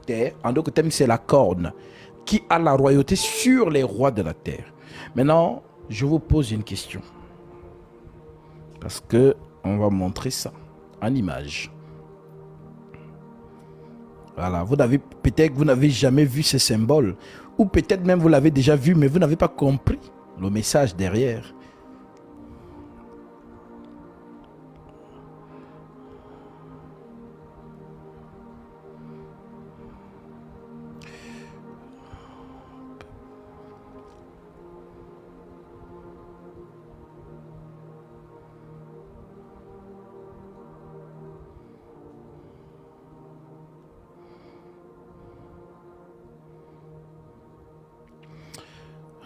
terre. En d'autres termes, c'est la corne qui a la royauté sur les rois de la terre. Maintenant, je vous pose une question. Parce que on va montrer ça en image. Voilà, peut-être que vous n'avez jamais vu ces symboles. Ou peut-être même vous l'avez déjà vu, mais vous n'avez pas compris le message derrière.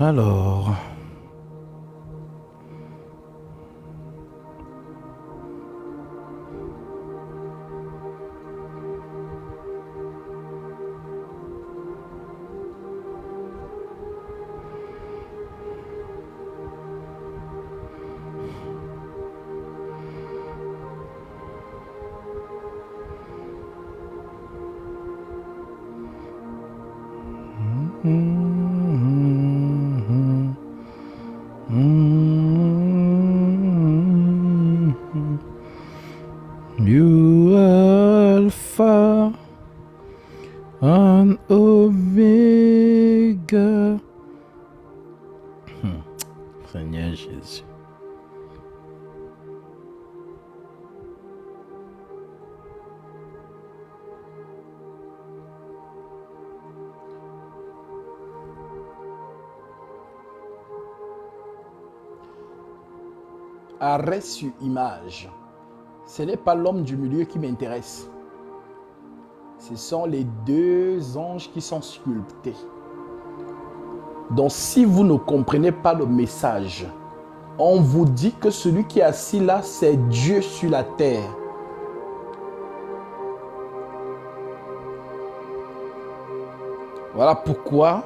Alors, you Alpha and Omega. Seigneur Jésus. Arrêt sur image. Ce n'est pas l'homme du milieu qui m'intéresse. Ce sont les deux anges qui sont sculptés. Donc si vous ne comprenez pas le message, on vous dit que celui qui est assis là, c'est Dieu sur la terre. Voilà pourquoi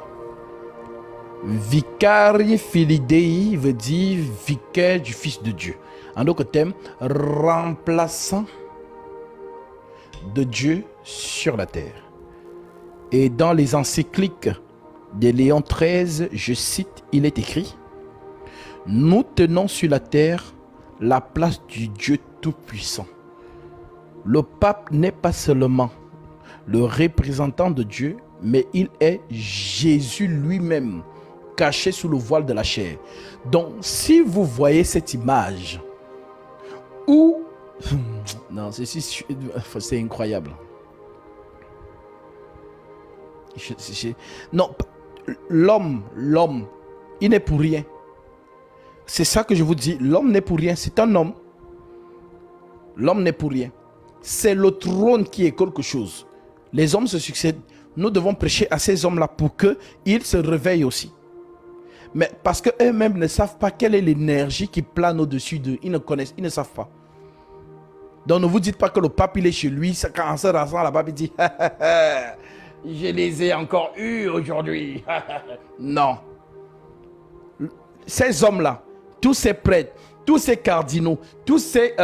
Vicari Filii Dei veut dire vicaire du Fils de Dieu. En d'autres termes, remplaçant de Dieu sur la terre. Et dans les encycliques de Léon XIII, je cite, il est écrit: nous tenons sur la terre la place du Dieu Tout-Puissant. Le pape n'est pas seulement le représentant de Dieu, mais il est Jésus lui-même, caché sous le voile de la chair. Donc, si vous voyez cette image, où... Non, c'est incroyable. Non, l'homme, il n'est pour rien. C'est ça que je vous dis, l'homme n'est pour rien, c'est un homme. L'homme n'est pour rien. C'est le trône qui est quelque chose. Les hommes se succèdent. Nous devons prêcher à ces hommes-là pour qu'ils se réveillent aussi. Mais parce qu'eux-mêmes ne savent pas quelle est l'énergie qui plane au-dessus d'eux. Ils ne connaissent, ils ne savent pas. Donc ne vous dites pas que le pape il est chez lui. Quand on se rassemble, le pape il dit je les ai encore eus aujourd'hui. Non. Ces hommes-là, tous ces prêtres, tous ces cardinaux, tous ces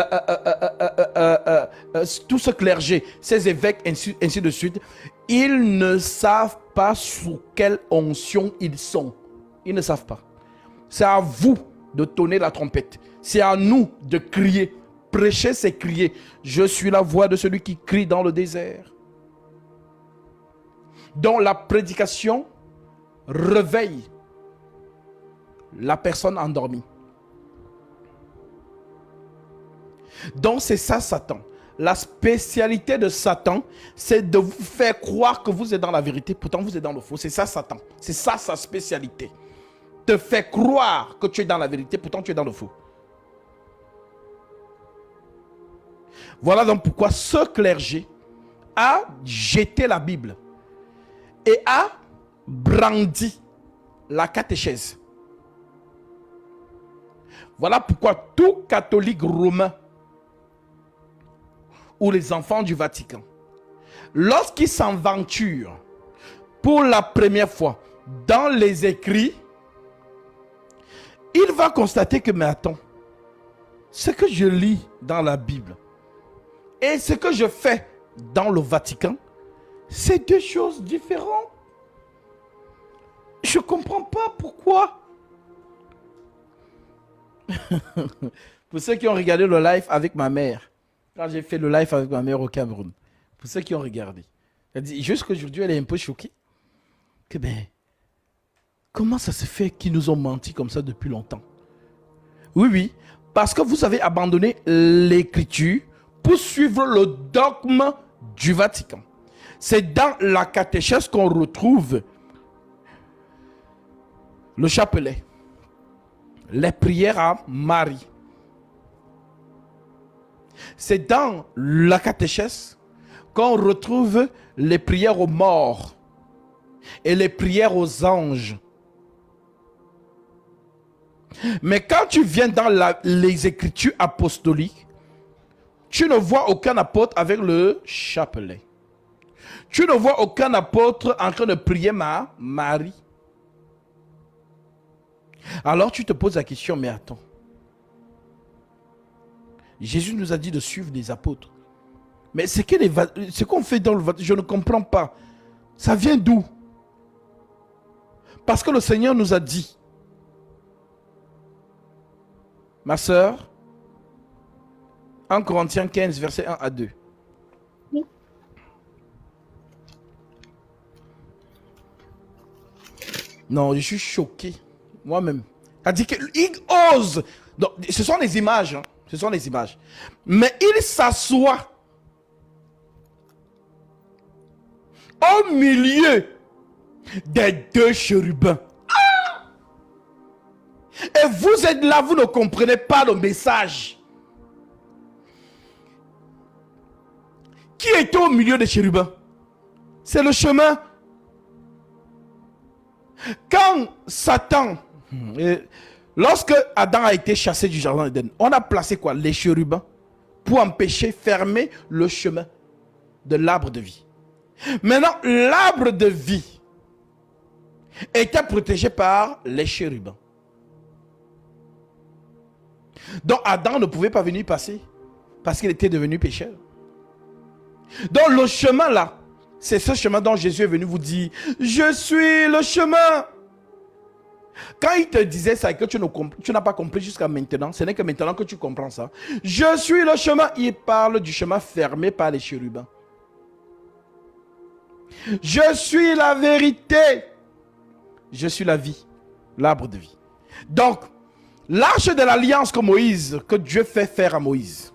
tout ce clergé, ces évêques, ainsi de suite, ils ne savent pas sous quelle onction ils sont. Ils ne savent pas. C'est à vous de tonner la trompette. C'est à nous de crier. Prêcher, c'est crier. Je suis la voix de celui qui crie dans le désert. Donc la prédication réveille la personne endormie. Donc c'est ça Satan. La spécialité de Satan, c'est de vous faire croire que vous êtes dans la vérité, pourtant vous êtes dans le faux. C'est ça Satan. C'est ça sa spécialité. Te faire croire que tu es dans la vérité, pourtant tu es dans le faux. Voilà donc pourquoi ce clergé a jeté la Bible et a brandi la catéchèse. Voilà pourquoi tout catholique romain ou les enfants du Vatican, lorsqu'ils s'aventurent pour la première fois dans les écrits, il va constater que, mais attends, ce que je lis dans la Bible et ce que je fais dans le Vatican, C'est deux choses différentes. Je ne comprends pas pourquoi. Pour ceux qui ont regardé le live avec ma mère, quand j'ai fait le live avec ma mère au Cameroun, pour ceux qui ont regardé, elle dit, jusqu'aujourd'hui, elle est un peu choquée. Que ben, comment ça se fait qu'ils nous ont menti comme ça depuis longtemps? Oui, oui, parce que vous avez abandonné l'écriture pour suivre le dogme du Vatican. C'est dans la catéchèse qu'on retrouve le chapelet, les prières à Marie. C'est dans la catéchèse qu'on retrouve les prières aux morts et les prières aux anges. Mais quand tu viens dans les écritures apostoliques, tu ne vois aucun apôtre avec le chapelet. Tu ne vois aucun apôtre en train de prier Marie. Alors tu te poses la question, mais attends. Jésus nous a dit de suivre les apôtres. Mais ce qu'on fait dans le Vatican, je ne comprends pas. Ça vient d'où? Parce que le Seigneur nous a dit, ma sœur, 1 Corinthiens 15, verset 1 à 2. Oui. Non, je suis choqué. Moi-même. Il a dit qu'il ose. Donc, ce sont des images. Hein. Ce sont des images. Mais il s'assoit au milieu des deux chérubins. Ah! Et vous êtes là, vous ne comprenez pas le message. Qui était au milieu des chérubins? C'est le chemin. Quand Satan, lorsque Adam a été chassé du jardin d'Éden, on a placé quoi? Les chérubins pour empêcher, fermer le chemin de l'arbre de vie. Maintenant, l'arbre de vie était protégé par les chérubins. Donc Adam ne pouvait pas venir passer parce qu'il était devenu pécheur. Donc le chemin là, c'est ce chemin dont Jésus est venu vous dire, je suis le chemin. Quand il te disait ça et que tu n'as pas compris jusqu'à maintenant, ce n'est que maintenant que tu comprends ça. Je suis le chemin. Il parle du chemin fermé par les chérubins. Je suis la vérité. Je suis la vie, l'arbre de vie. Donc, l'arche de l'alliance que Dieu fait faire à Moïse,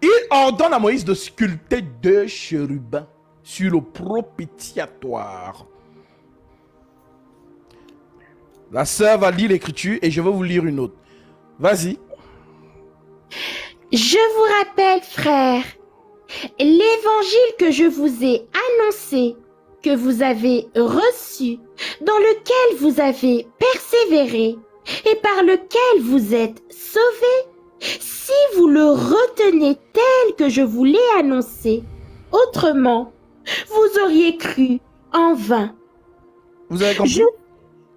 il ordonne à Moïse de sculpter deux chérubins sur le propitiatoire. La sœur va lire l'écriture et je vais vous lire une autre. Vas-y. Je vous rappelle, frères, l'évangile que je vous ai annoncé, que vous avez reçu, dans lequel vous avez persévéré et par lequel vous êtes sauvés, si vous le retenez tel que je vous l'ai annoncé, autrement, vous auriez cru en vain. Vous avez compris?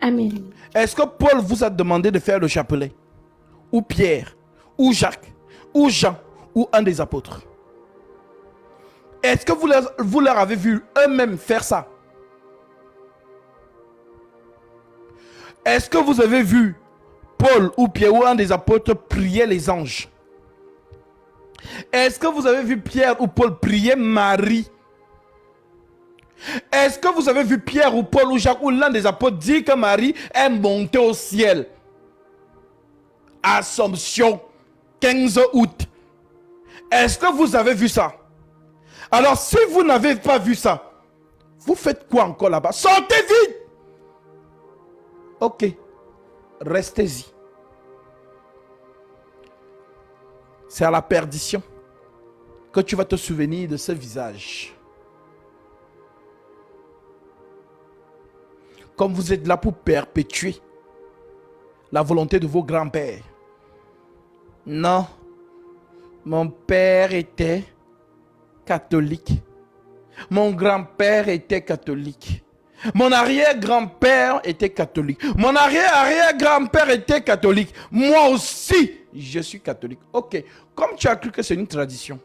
Amen. Est-ce que Paul vous a demandé de faire le chapelet? Ou Pierre? Ou Jacques? Ou Jean? Ou un des apôtres? Est-ce que vous leur avez vu eux-mêmes faire ça? Est-ce que vous avez vu Paul ou Pierre ou un des apôtres prier les anges? Est-ce que vous avez vu Pierre ou Paul prier Marie? Est-ce que vous avez vu Pierre ou Paul ou Jacques ou l'un des apôtres dire que Marie est montée au ciel? Assomption, 15 août. Est-ce que vous avez vu ça? Alors si vous n'avez pas vu ça, vous faites quoi encore là-bas? Sortez vite! Ok, restez-y. C'est à la perdition que tu vas te souvenir de ce visage. Comme vous êtes là pour perpétuer la volonté de vos grands-pères. Non, mon père était catholique. Mon grand-père était catholique. Mon arrière-grand-père était catholique. Mon arrière-arrière-grand-père était catholique. Moi aussi, je suis catholique. Ok, comme tu as cru que c'est une tradition,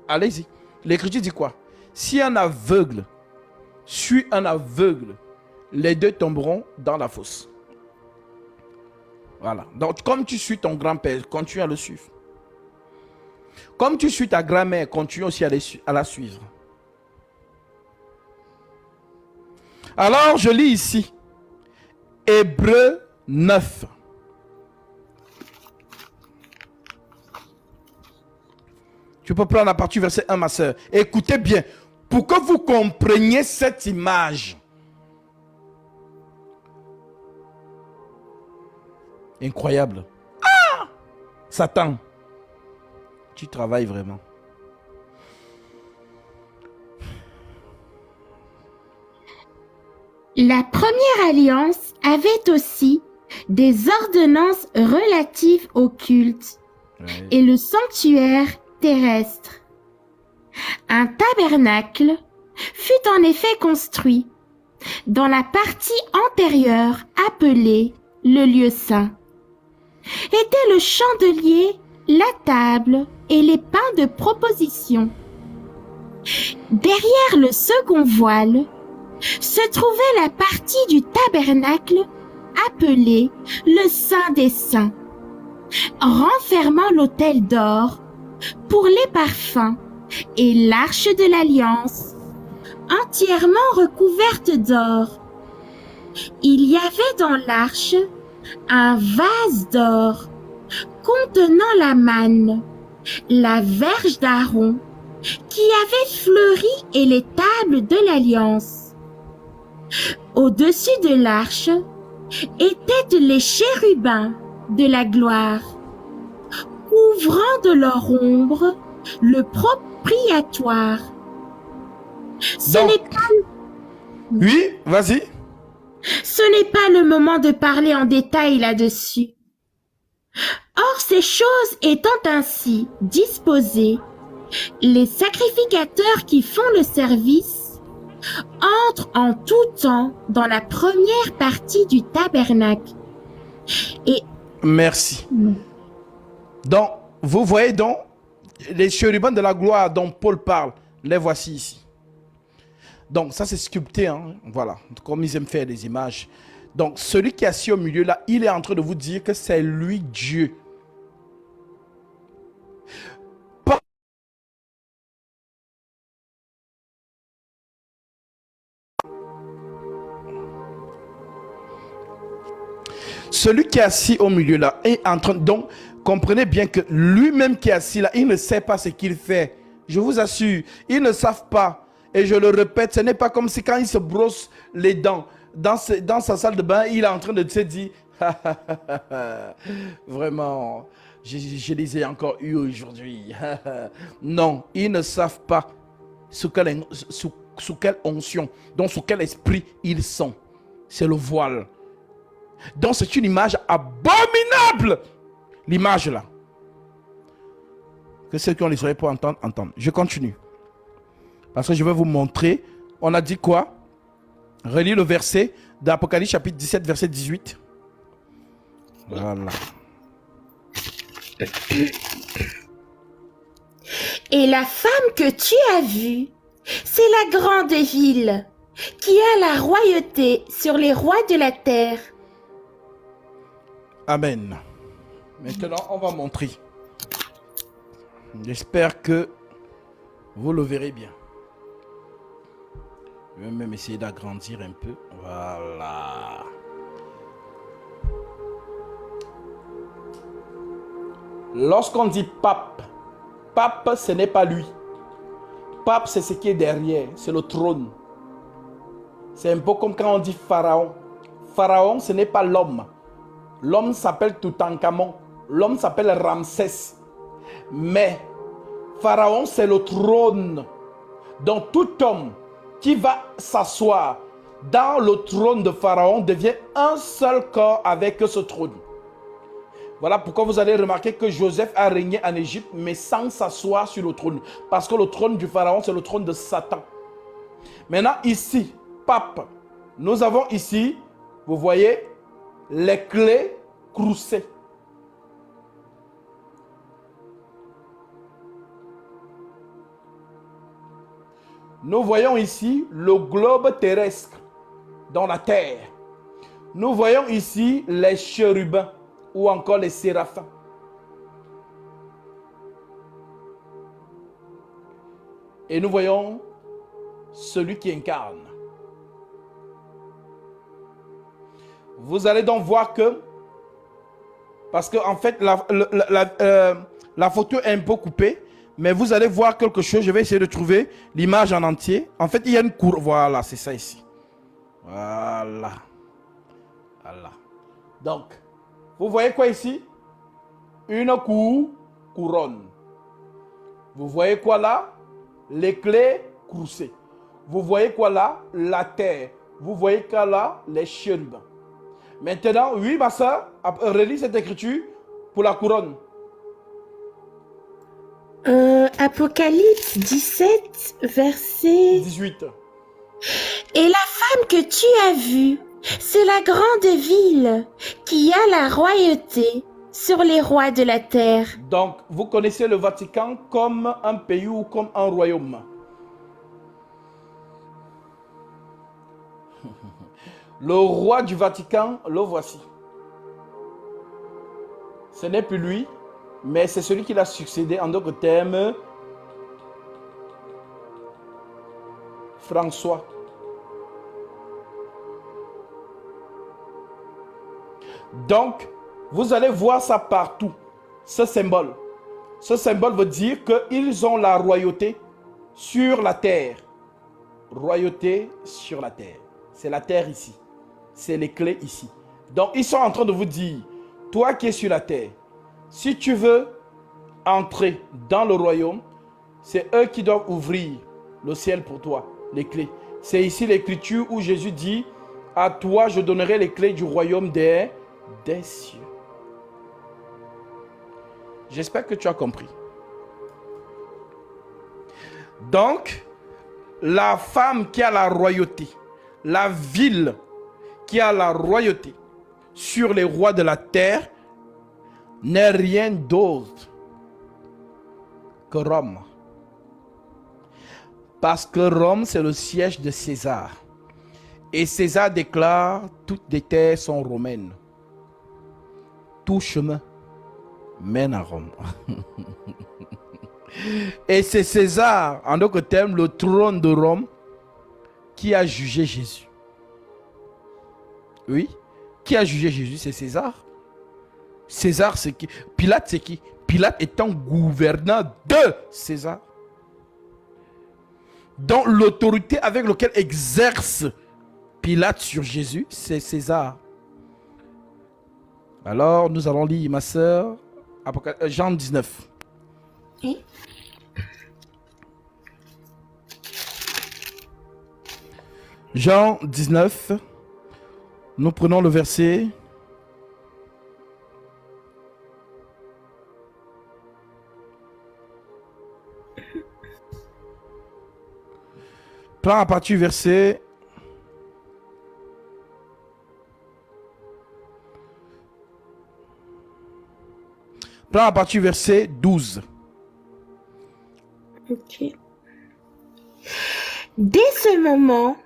allez-y. L'écriture dit quoi? Si un aveugle suit un aveugle, les deux tomberont dans la fosse. Voilà. Donc, comme tu suis ton grand-père, continue à le suivre. Comme tu suis ta grand-mère, continue aussi à la suivre. Alors, je lis ici. Hébreux 9. Tu peux prendre la partie verset 1, ma soeur. Écoutez bien, pour que vous compreniez cette image. Incroyable. Ah! Satan, tu travailles vraiment. La première alliance avait aussi des ordonnances relatives au culte et le sanctuaire terrestre. Un tabernacle fut en effet construit dans la partie antérieure appelée le lieu saint. Étaient le chandelier, la table et les pains de proposition. Derrière le second voile se trouvait la partie du tabernacle appelée le Saint des Saints, renfermant l'autel d'or pour les parfums et l'arche de l'alliance, entièrement recouverte d'or. Il y avait dans l'arche un vase d'or contenant la manne, la verge d'Aaron, qui avait fleuri et les tables de l'alliance. Au-dessus de l'arche étaient les chérubins de la gloire, couvrant de leur ombre le propriatoire. Oui, vas-y. Ce n'est pas le moment de parler en détail là-dessus. Or, ces choses étant ainsi disposées, les sacrificateurs qui font le service entrent en tout temps dans la première partie du tabernacle. Et merci. Donc, vous voyez donc les chérubins de la gloire dont Paul parle, les voici ici. Donc, ça c'est sculpté, hein? Voilà, comme ils aiment faire des images. Donc, celui qui est assis au milieu là, il est en train de vous dire que c'est lui Dieu. Celui qui est assis au milieu là est en train... Donc, comprenez bien que lui-même qui est assis là, il ne sait pas ce qu'il fait. Je vous assure, ils ne savent pas. Et je le répète, ce n'est pas comme si quand il se brosse les dents dans sa salle de bain, il est en train de se dire vraiment, je les ai encore eus aujourd'hui. Non, ils ne savent pas sous quelle onction, donc sous quel esprit ils sont. C'est le voile. Donc c'est une image abominable. L'image là. Que ceux qui ont les oreilles pour entendre, entendent. Je continue. Parce que je vais vous montrer. On a dit quoi? Relis le verset d'Apocalypse chapitre 17, verset 18. Voilà. Et la femme que tu as vue, c'est la grande ville qui a la royauté sur les rois de la terre. Amen. Maintenant, on va montrer. J'espère que vous le verrez bien. Je vais même essayer d'agrandir un peu. Voilà. Lorsqu'on dit pape, pape, ce n'est pas lui. Pape, c'est ce qui est derrière. C'est le trône. C'est un peu comme quand on dit pharaon. Pharaon, ce n'est pas l'homme. L'homme s'appelle Toutankhamon. L'homme s'appelle Ramsès. Mais pharaon, c'est le trône. Donc tout homme qui va s'asseoir dans le trône de pharaon devient un seul corps avec ce trône. Voilà pourquoi vous allez remarquer que Joseph a régné en Égypte, mais sans s'asseoir sur le trône. Parce que le trône du pharaon, c'est le trône de Satan. Maintenant, ici, pape, nous avons ici, vous voyez, les clés croussées. Nous voyons ici le globe terrestre dans la terre. Nous voyons ici les chérubins ou encore les séraphins. Et nous voyons celui qui incarne. Vous allez donc voir que, parce que en fait la photo est un peu coupée, mais vous allez voir quelque chose. Je vais essayer de trouver l'image en entier. En fait, il y a une cour. Voilà, c'est ça ici. Voilà. Voilà. Donc, vous voyez quoi ici? Une couronne. Vous voyez quoi là? Les clés croussées. Vous voyez quoi là? La terre. Vous voyez quoi là? Les chérubins. Maintenant, oui, ma soeur, relis cette écriture pour la couronne. Apocalypse 17, verset 18. Et la femme que tu as vue, c'est la grande ville qui a la royauté sur les rois de la terre. Donc, vous connaissez le Vatican comme un pays ou comme un royaume. Le roi du Vatican, le voici. Ce n'est plus lui, mais c'est celui qui l'a succédé, en d'autres termes, François. Donc, vous allez voir ça partout, ce symbole. Ce symbole veut dire qu'ils ont la royauté sur la terre. Royauté sur la terre. C'est la terre ici. C'est les clés ici. Donc, ils sont en train de vous dire, toi qui es sur la terre, si tu veux entrer dans le royaume, c'est eux qui doivent ouvrir le ciel pour toi, les clés. C'est ici l'écriture où Jésus dit, à toi je donnerai les clés du royaume des cieux. J'espère que tu as compris. Donc, la femme qui a la royauté, la ville qui a la royauté sur les rois de la terre n'est rien d'autre que Rome. Parce que Rome, c'est le siège de César. Et César déclare, toutes les terres sont romaines. Tout chemin mène à Rome. Et c'est César, en d'autres termes, le trône de Rome, qui a jugé Jésus. Oui, qui a jugé Jésus? C'est César. César, c'est qui? Pilate, c'est qui? Pilate étant gouverneur de César. Donc l'autorité avec laquelle exerce Pilate sur Jésus, c'est César. Alors, nous allons lire, ma soeur, Jean 19. Oui. Jean 19, nous prenons le verset. Prends à partir du verset. Prends à partir du verset 12. Ok. Dès ce moment,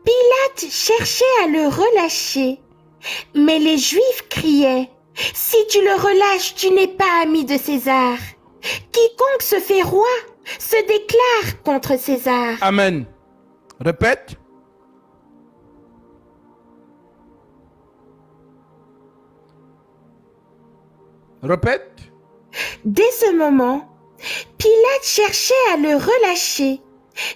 Pilate cherchait à le relâcher, mais les Juifs criaient, « Si tu le relâches, tu n'es pas ami de César. Quiconque se fait roi se déclare contre César. » Amen. Répète. Répète. Dès ce moment, Pilate cherchait à le relâcher,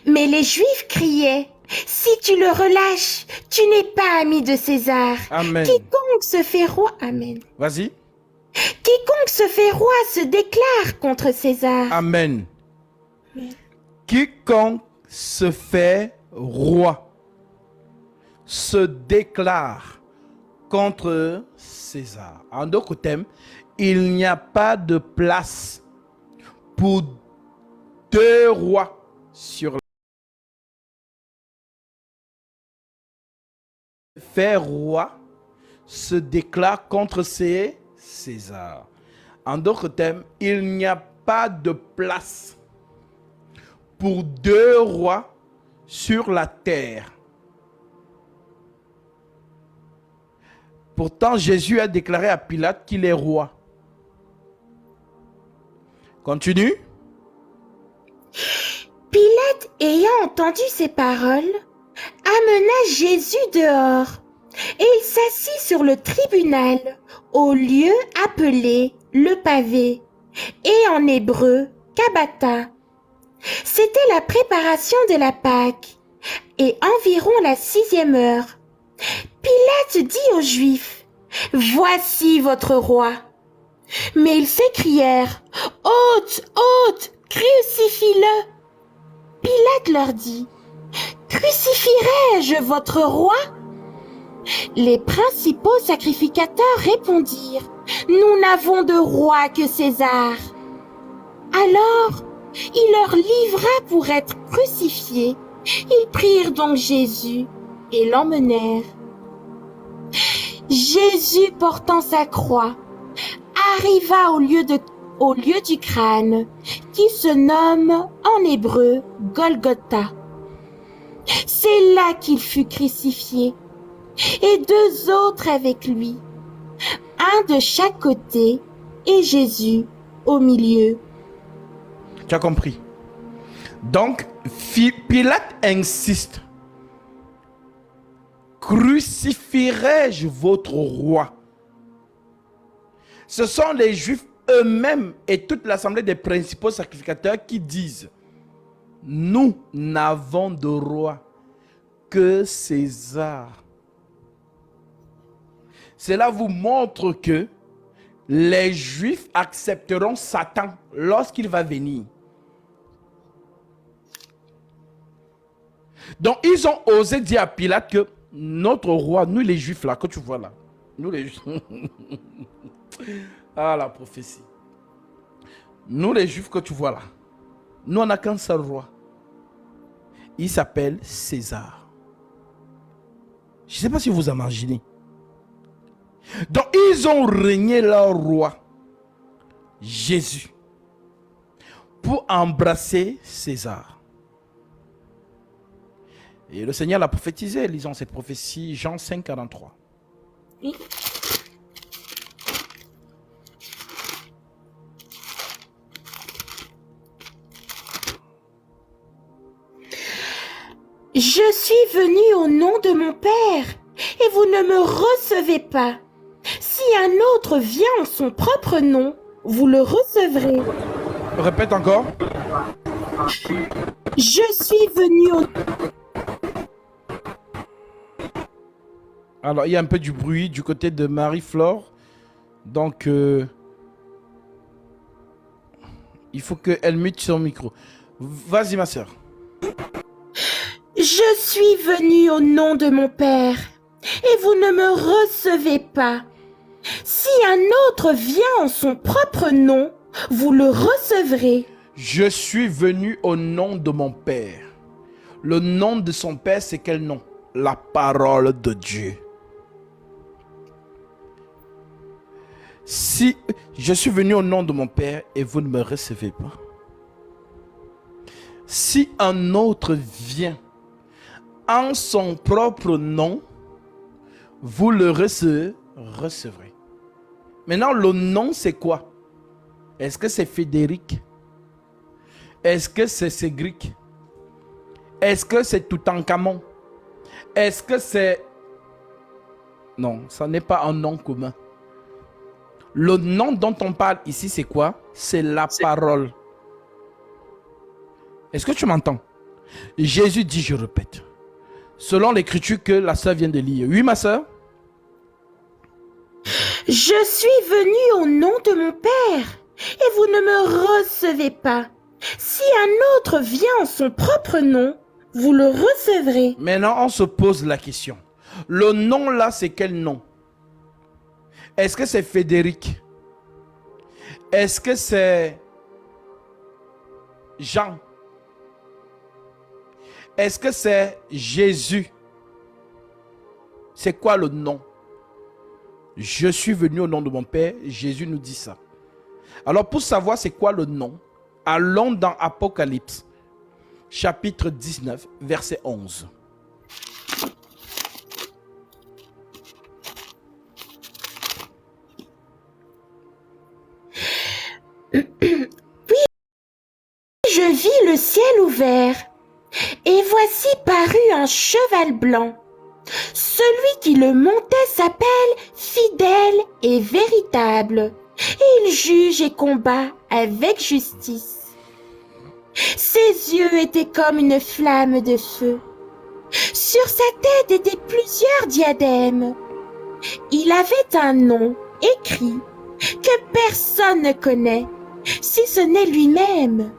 mais les Juifs criaient, « Si tu le relâches, tu n'es pas ami de César. Amen. Quiconque se fait roi, Amen. Vas-y. Quiconque se fait roi se déclare contre César. Amen. Quiconque se fait roi se déclare contre César. En d'autres termes, il n'y a pas de place pour deux rois sur la terre. Faire roi se déclare contre César. En d'autres termes, il n'y a pas de place pour 2 rois sur la terre. Pourtant, Jésus a déclaré à Pilate qu'il est roi. Continue. Pilate, ayant entendu ces paroles, amena Jésus dehors, et il s'assit sur le tribunal, au lieu appelé le pavé, et en hébreu, Gabbatha. C'était la préparation de la Pâque, et environ la 6e heure. Pilate dit aux Juifs, « Voici votre roi. » Mais ils s'écrièrent, « Ôte, ôte, crucifie-le !» Pilate leur dit, « Crucifierai-je votre roi ?» Les principaux sacrificateurs répondirent, « Nous n'avons de roi que César. » Alors, il leur livra pour être crucifié. Ils prirent donc Jésus et l'emmenèrent. Jésus, portant sa croix, arriva au lieu du crâne, qui se nomme en hébreu Golgotha. C'est là qu'il fut crucifié, et 2 autres avec lui, un de chaque côté et Jésus au milieu. Tu as compris? Donc, Pilate insiste. Crucifierai-je votre roi? Ce sont les Juifs eux-mêmes et toute l'assemblée des principaux sacrificateurs qui disent, nous n'avons de roi que César. Cela vous montre que les Juifs accepteront Satan lorsqu'il va venir. Donc, ils ont osé dire à Pilate que notre roi, nous les Juifs là, que tu vois là, nous les Juifs, ah la prophétie, nous les Juifs que tu vois là, nous on n'a qu'un seul roi. Il s'appelle César. Je ne sais pas si vous imaginez. Donc, ils ont régné leur roi, Jésus, pour embrasser César. Et le Seigneur l'a prophétisé, lisons cette prophétie, Jean 5, 43. Oui. Je suis venu au nom de mon Père, et vous ne me recevez pas. Si un autre vient en son propre nom, vous le recevrez. Répète encore. Je suis venu au... Alors, il y a un peu du bruit du côté de Marie-Flore. Donc, il faut qu'elle mute son micro. Vas-y, ma soeur. Je suis venu au nom de mon Père, et vous ne me recevez pas. Si un autre vient en son propre nom, vous le recevrez. Je suis venu au nom de mon Père. Le nom de son Père, c'est quel nom? La parole de Dieu. Si je suis venu au nom de mon Père et vous ne me recevez pas. Si un autre vient en son propre nom, vous le recevrez. Maintenant, le nom, c'est quoi? Est-ce que c'est Frédéric? Est-ce que c'est Cédric? Est-ce que c'est Toutankhamon? Est-ce que c'est... Non, ça n'est pas un nom commun. Le nom dont on parle ici, c'est quoi? C'est la parole. Est-ce que tu m'entends? Jésus dit, je répète, selon l'écriture que la sœur vient de lire. Oui, ma sœur? Je suis venu au nom de mon Père, et vous ne me recevez pas. Si un autre vient en son propre nom, vous le recevrez. Maintenant, on se pose la question. Le nom là, c'est quel nom? Est-ce que c'est Frédéric? Est-ce que c'est Jean? Est-ce que c'est Jésus? C'est quoi le nom? Je suis venu au nom de mon Père. Jésus nous dit ça. Alors pour savoir c'est quoi le nom, allons dans Apocalypse. chapitre 19, verset 11. Je vis le ciel ouvert, et voici parut un cheval blanc. Celui qui le montait s'appelle Fidèle et Véritable, et il juge et combat avec justice. Ses yeux étaient comme une flamme de feu. Sur sa tête étaient plusieurs diadèmes. Il avait un nom écrit que personne ne connaît, si ce n'est lui-même.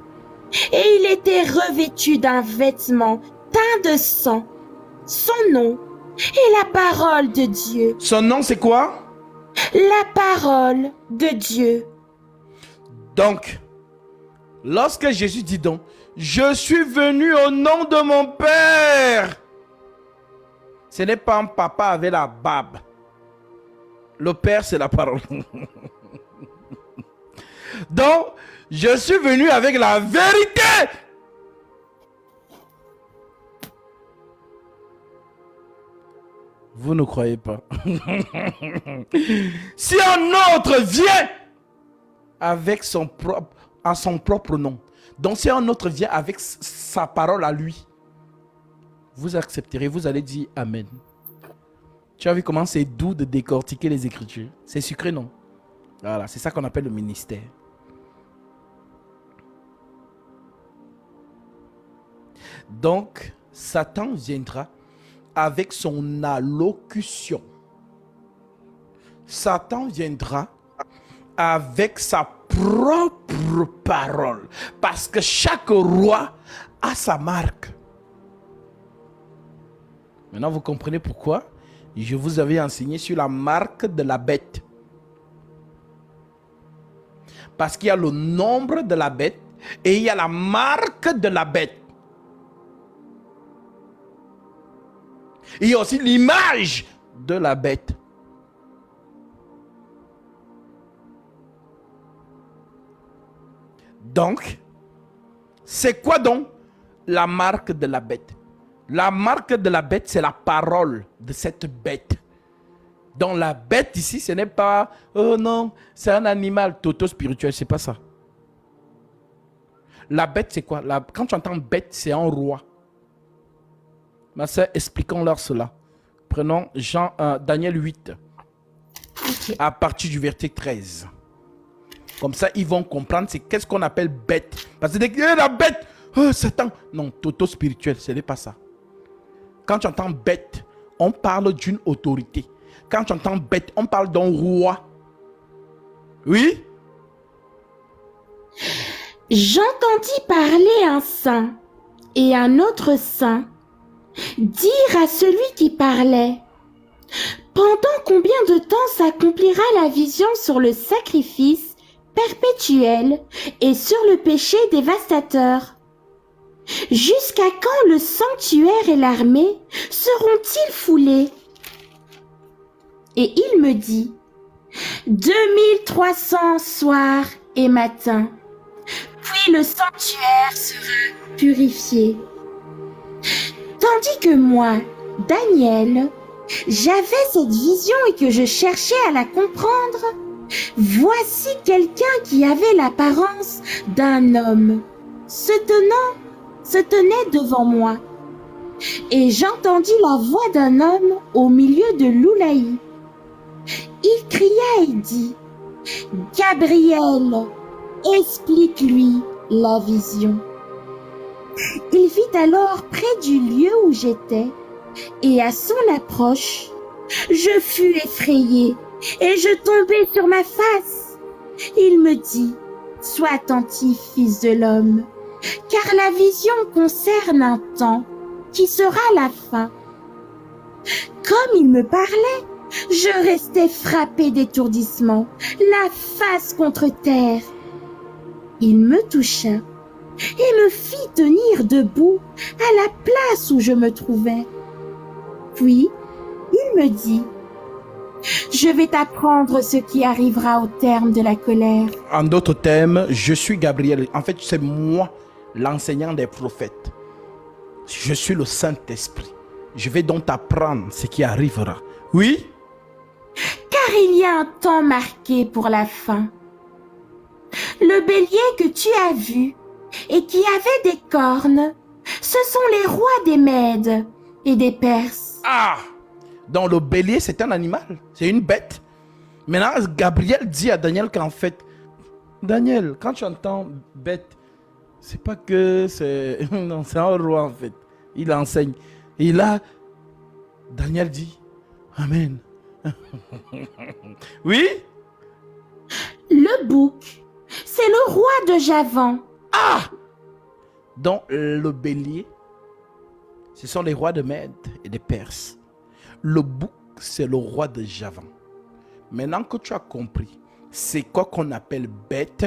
Et il était revêtu d'un vêtement teint de sang. Son nom est la parole de Dieu. Son nom, c'est quoi? La parole de Dieu. Donc, lorsque Jésus dit donc, je suis venu au nom de mon Père. Ce n'est pas un papa avec la barbe. Le Père, c'est la parole. Donc, je suis venu avec la vérité. Vous ne croyez pas. Si un autre vient avec son propre nom, donc si un autre vient avec sa parole à lui, vous accepterez, vous allez dire Amen. Tu as vu comment c'est doux de décortiquer les Écritures? C'est sucré, non? Voilà, c'est ça qu'on appelle le ministère. Donc, Satan viendra avec son allocution. Satan viendra avec sa propre parole. Parce que chaque roi a sa marque. Maintenant, vous comprenez pourquoi je vous avais enseigné sur la marque de la bête. Parce qu'il y a le nombre de la bête et il y a la marque de la bête. Il y a aussi l'image de la bête. Donc, c'est quoi donc la marque de la bête? La marque de la bête, c'est la parole de cette bête. Donc la bête ici, ce n'est pas, oh non, c'est un animal toto-spirituel, c'est pas ça. La bête, c'est quoi? Quand tu entends bête, c'est un roi. Ma soeur, expliquons-leur cela. Prenons Daniel 8, à partir du verset 13. Comme ça, ils vont comprendre c'est qu'est-ce qu'on appelle bête. Parce que la bête, oh, Satan. Non, toto-spirituel, ce n'est pas ça. Quand tu entends bête, on parle d'une autorité. Quand tu entends bête, on parle d'un roi. Oui? J'entendis parler un saint et un autre saint dire à celui qui parlait: pendant combien de temps s'accomplira la vision sur le sacrifice perpétuel et sur le péché dévastateur? Jusqu'à quand le sanctuaire et l'armée seront-ils foulés? Et il me dit: 2300 soirs et matins, puis le sanctuaire sera purifié. Tandis que moi, Daniel, j'avais cette vision et que je cherchais à la comprendre, voici quelqu'un qui avait l'apparence d'un homme, se tenait devant moi. Et j'entendis la voix d'un homme au milieu de l'Oulaï. Il cria et dit: Gabriel, explique-lui la vision. Il vit alors près du lieu où j'étais, et à son approche, je fus effrayée et je tombai sur ma face. Il me dit: sois attentif, fils de l'homme, car la vision concerne un temps qui sera la fin. Comme il me parlait, je restais frappée d'étourdissement, la face contre terre. Il me toucha et me fit tenir debout à la place où je me trouvais. Puis, il me dit: je vais t'apprendre ce qui arrivera au terme de la colère. En d'autres termes, je suis Gabriel. En fait, c'est moi, l'enseignant des prophètes. Je suis le Saint-Esprit. Je vais donc t'apprendre ce qui arrivera. Oui? Car il y a un temps marqué pour la fin. Le bélier que tu as vu et qui avait des cornes, ce sont les rois des Mèdes et des Perses. Ah! Donc le bélier, c'est un animal. C'est une bête. Maintenant, Gabriel dit à Daniel qu'en fait, Daniel, quand tu entends bête, c'est pas que c'est... Non, c'est un roi en fait. Il enseigne. Et là, Daniel dit, Amen. Oui? Le bouc, c'est le roi de Javan. Ah! Donc le bélier, ce sont les rois de Mède et des Perses. Le bouc, c'est le roi de Javan. Maintenant que tu as compris, c'est quoi qu'on appelle bête?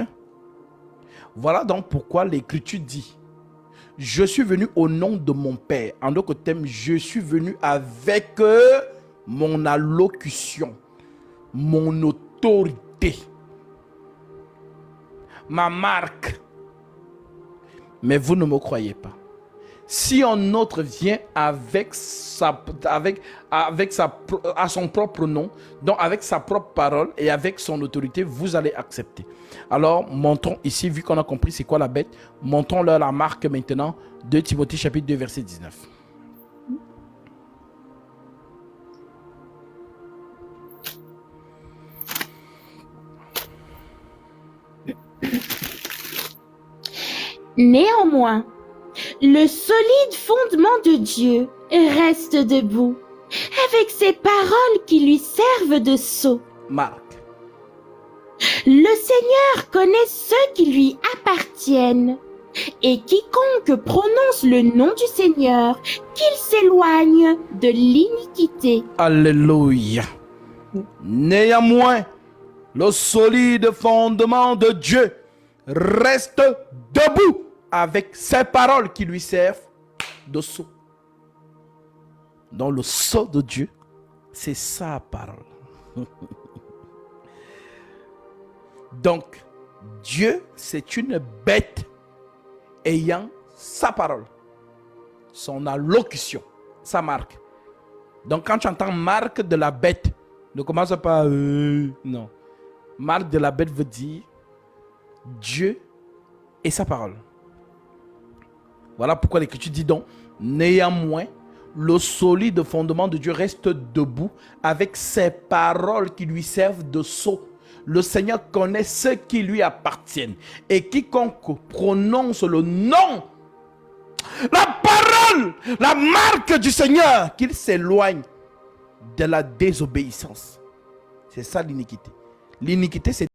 Voilà donc pourquoi l'Écriture dit, je suis venu au nom de mon Père. En d'autres termes, je suis venu avec mon allocution, mon autorité, ma marque. Mais vous ne me croyez pas. Si un autre vient à son propre nom, donc avec sa propre parole et avec son autorité, vous allez accepter. Alors, montrons ici, vu qu'on a compris c'est quoi la bête, montrons-leur la marque maintenant de Timothée chapitre 2, verset 19. Néanmoins, le solide fondement de Dieu reste debout, avec ses paroles qui lui servent de sceau. Marc. Le Seigneur connaît ceux qui lui appartiennent, et quiconque prononce le nom du Seigneur, qu'il s'éloigne de l'iniquité. Alléluia. Néanmoins, le solide fondement de Dieu reste debout avec ses paroles qui lui servent de sceau. Donc le sceau de Dieu, c'est sa parole. Donc, Dieu, c'est une bête ayant sa parole, son allocution, sa marque. Donc, quand tu entends marque de la bête, ne commence pas non. Marque de la bête veut dire Dieu et sa parole. Voilà pourquoi l'Écriture dit donc, néanmoins, le solide fondement de Dieu reste debout avec ses paroles qui lui servent de sceau. Le Seigneur connaît ceux qui lui appartiennent. Et quiconque prononce le nom, la parole, la marque du Seigneur, qu'il s'éloigne de la désobéissance. C'est ça l'iniquité. L'iniquité, c'est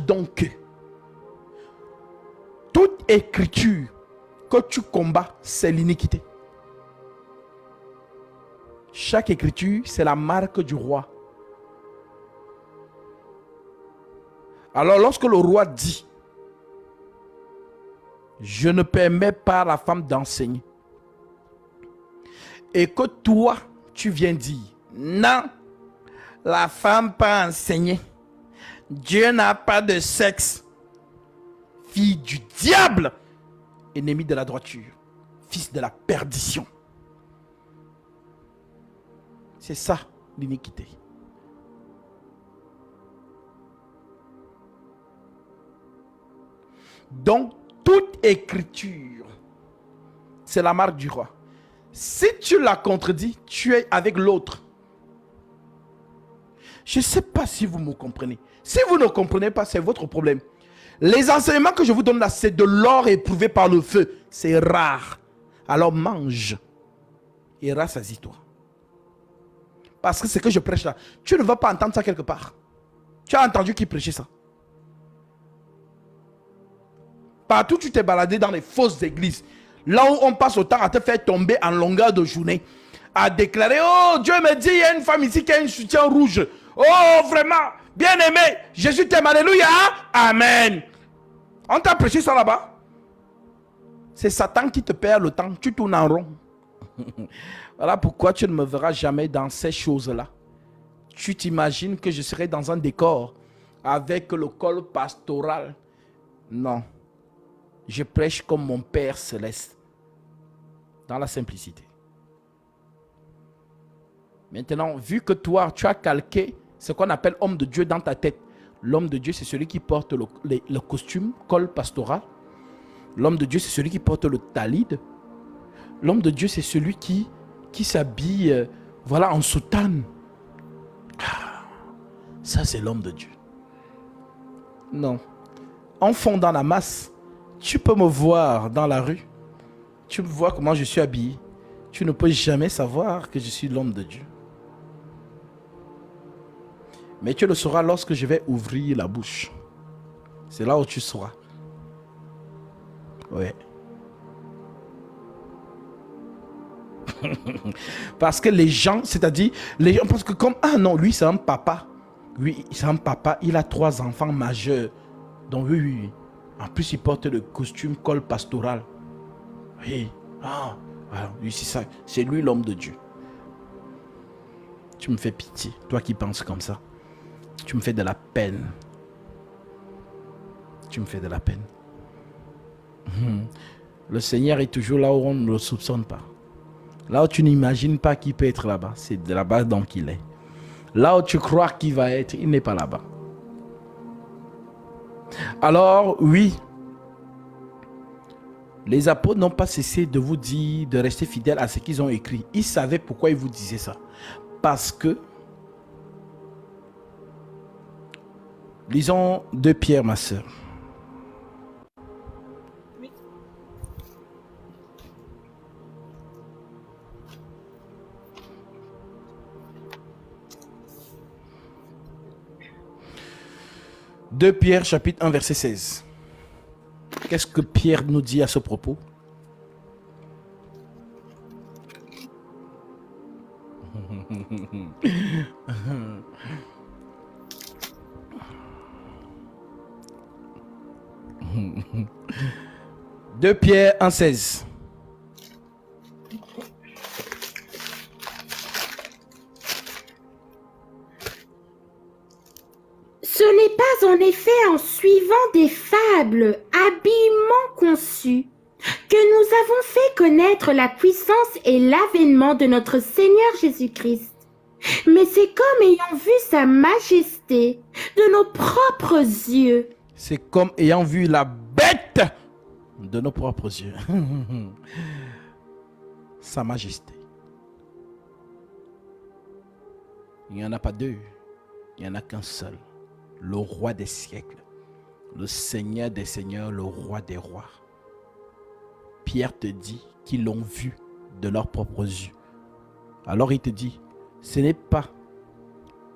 donc toute écriture que tu combats, c'est l'iniquité. Chaque écriture, c'est la marque du roi. Alors lorsque le roi dit, je ne permets pas à la femme d'enseigner, et que toi, tu viens dire, non, la femme pas enseigner, Dieu n'a pas de sexe, fille du diable, ennemi de la droiture, fils de la perdition. C'est ça l'iniquité. Donc, toute écriture, c'est la marque du roi. Si tu la contredis, tu es avec l'autre. Je ne sais pas si vous me comprenez. Si vous ne comprenez pas, c'est votre problème. Les enseignements que je vous donne là, c'est de l'or éprouvé par le feu. C'est rare. Alors mange et rassasie-toi. Parce que ce que je prêche là, tu ne vas pas entendre ça quelque part. Tu as entendu qui prêchait ça? Partout tu t'es baladé dans les fausses églises. Là où on passe autant à te faire tomber en longueur de journée. à déclarer, oh, Dieu me dit, il y a une femme ici qui a un soutien rouge. Oh, vraiment, bien aimé, Jésus t'aime, alléluia, amen. On t'a prêché ça là-bas. C'est Satan qui te perd le temps, tu tournes en rond. Voilà pourquoi tu ne me verras jamais dans ces choses-là. Tu t'imagines que je serai dans un décor avec le col pastoral. Non. Je prêche comme mon Père céleste. Dans la simplicité. Maintenant, vu que toi, tu as calqué ce qu'on appelle homme de Dieu dans ta tête. L'homme de Dieu, c'est celui qui porte le costume, col pastoral. L'homme de Dieu, c'est celui qui porte le talid. L'homme de Dieu, c'est celui qui s'habille voilà, en soutane. Ça, c'est l'homme de Dieu. Non. Enfant dans la masse, tu peux me voir dans la rue. Tu vois comment je suis habillé. Tu ne peux jamais savoir que je suis l'homme de Dieu. Mais tu le sauras lorsque je vais ouvrir la bouche. C'est là où tu sauras. Ouais. Parce que les gens, c'est-à-dire, les gens pensent que comme, ah non, lui c'est un papa. Lui, c'est un papa, il a 3 enfants majeurs. Donc oui. En plus, il porte le costume col pastoral. Oui. Ah, alors, lui, c'est ça. C'est lui l'homme de Dieu. Tu me fais pitié, toi qui penses comme ça. Tu me fais de la peine. Tu me fais de la peine. Le Seigneur est toujours là où on ne le soupçonne pas. Là où tu n'imagines pas qu'il peut être là-bas. C'est de là-bas donc il est. Là où tu crois qu'il va être, il n'est pas là-bas. Alors, oui. Les apôtres n'ont pas cessé de vous dire de rester fidèles à ce qu'ils ont écrit. Ils savaient pourquoi ils vous disaient ça. Parce que, lisons 2 Pierre, ma sœur. Oui. Deux Pierre, chapitre 1, verset 16. Qu'est-ce que Pierre nous dit à ce propos? Deux Pierre 1,16. Ce n'est pas en effet en suivant des fables habilement conçues que nous avons fait connaître la puissance et l'avènement de notre Seigneur Jésus-Christ, mais c'est comme ayant vu sa majesté de nos propres yeux. C'est comme ayant vu la bête de nos propres yeux. Sa majesté. Il n'y en a pas deux. Il n'y en a qu'un seul. Le roi des siècles. Le Seigneur des seigneurs, le roi des rois. Pierre te dit qu'ils l'ont vu de leurs propres yeux. Alors il te dit, ce n'est pas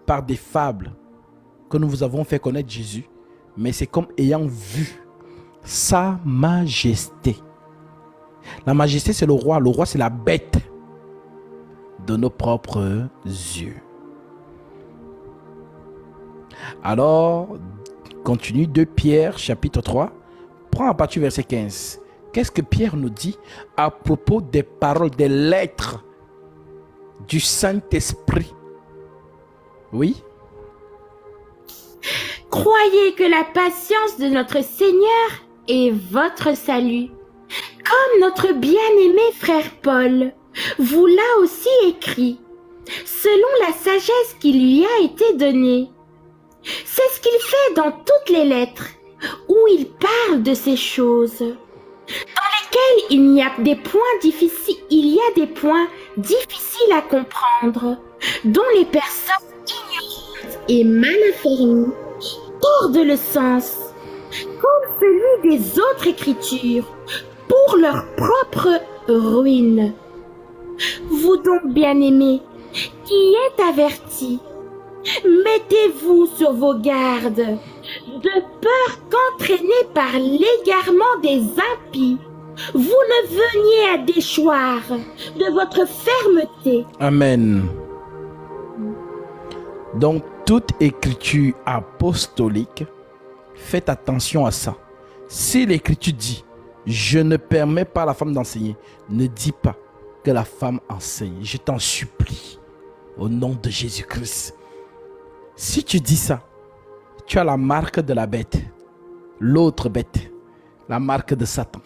par des fables que nous vous avons fait connaître Jésus, mais c'est comme ayant vu sa majesté. La majesté, c'est le roi c'est la bête de nos propres yeux. Alors, continue 2 Pierre, chapitre 3, prends à partir du verset 15. Qu'est-ce que Pierre nous dit à propos des paroles, des lettres du Saint-Esprit? Oui. Croyez que la patience de notre Seigneur est votre salut. Comme notre bien-aimé frère Paul vous l'a aussi écrit, selon la sagesse qui lui a été donnée. C'est ce qu'il fait dans toutes les lettres, où il parle de ces choses, dans lesquelles il y a des points difficiles à comprendre, dont les personnes ignorantes et mal informées tordent le sens, comme celui des autres écritures, pour leur propre ruine. Vous donc, bien-aimés, qui êtes avertis, mettez-vous sur vos gardes, de peur qu'entraînés par l'égarement des impies, vous ne veniez à déchoir de votre fermeté. Amen. Donc, toute écriture apostolique, faites attention à ça. Si l'écriture dit, je ne permets pas à la femme d'enseigner, ne dis pas que la femme enseigne. Je t'en supplie, au nom de Jésus-Christ. Si tu dis ça, tu as la marque de la bête, l'autre bête, la marque de Satan.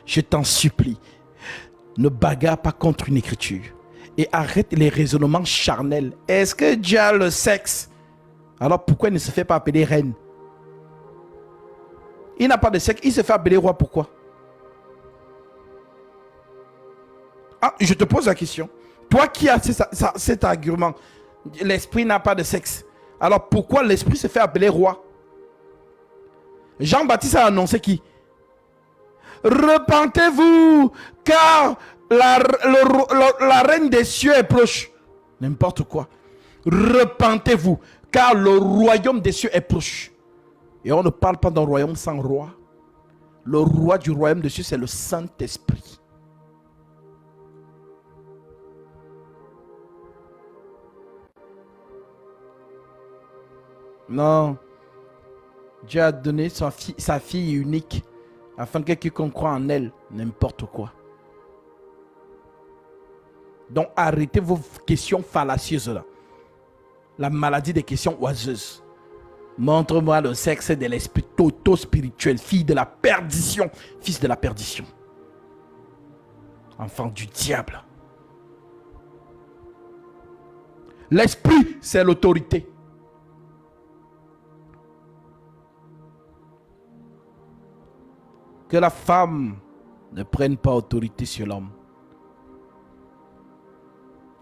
Je t'en supplie, ne bagarre pas contre une écriture et arrête les raisonnements charnels. Est-ce que Dieu a le sexe? Alors pourquoi il ne se fait pas appeler reine? Il n'a pas de sexe, il se fait appeler roi, pourquoi? Ah, je te pose la question. Toi qui as cet argument, l'esprit n'a pas de sexe. Alors pourquoi l'esprit se fait appeler roi? Jean-Baptiste a annoncé qui? Repentez-vous, car la reine des cieux est proche. N'importe quoi. Repentez-vous, car le royaume des cieux est proche. Et on ne parle pas d'un royaume sans roi. Le roi du royaume des cieux, c'est le Saint-Esprit. Non. Dieu a donné sa fille unique afin que quiconque croit en elle, n'importe quoi. Donc arrêtez vos questions fallacieuses là. La maladie des questions oiseuses. Montre-moi le sexe de l'esprit toto-spirituel, fille de la perdition, fils de la perdition. Enfant du diable. L'esprit, c'est l'autorité. Que la femme ne prenne pas autorité sur l'homme.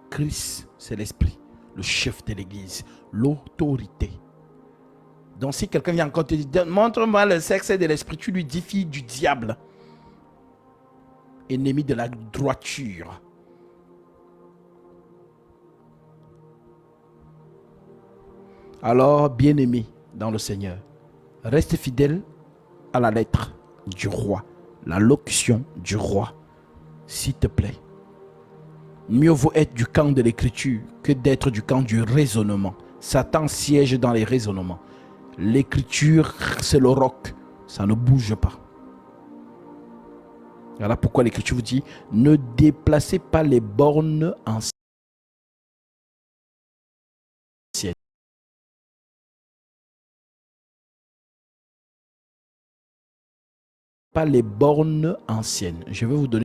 Christ, c'est l'esprit, le chef de l'église, l'autorité. Donc si quelqu'un vient encore te dire, montre-moi le sexe de l'esprit, tu lui dis fille du diable. Ennemi de la droiture. Alors, bien-aimé dans le Seigneur, reste fidèle à la lettre du roi, la locution du roi, s'il te plaît. Mieux vaut être du camp de l'écriture que d'être du camp du raisonnement. Satan siège dans les raisonnements. L'écriture, c'est le roc, ça ne bouge pas. Voilà pourquoi l'écriture vous dit, ne déplacez pas les bornes anciennes. Pas les bornes anciennes. Je vais vous donner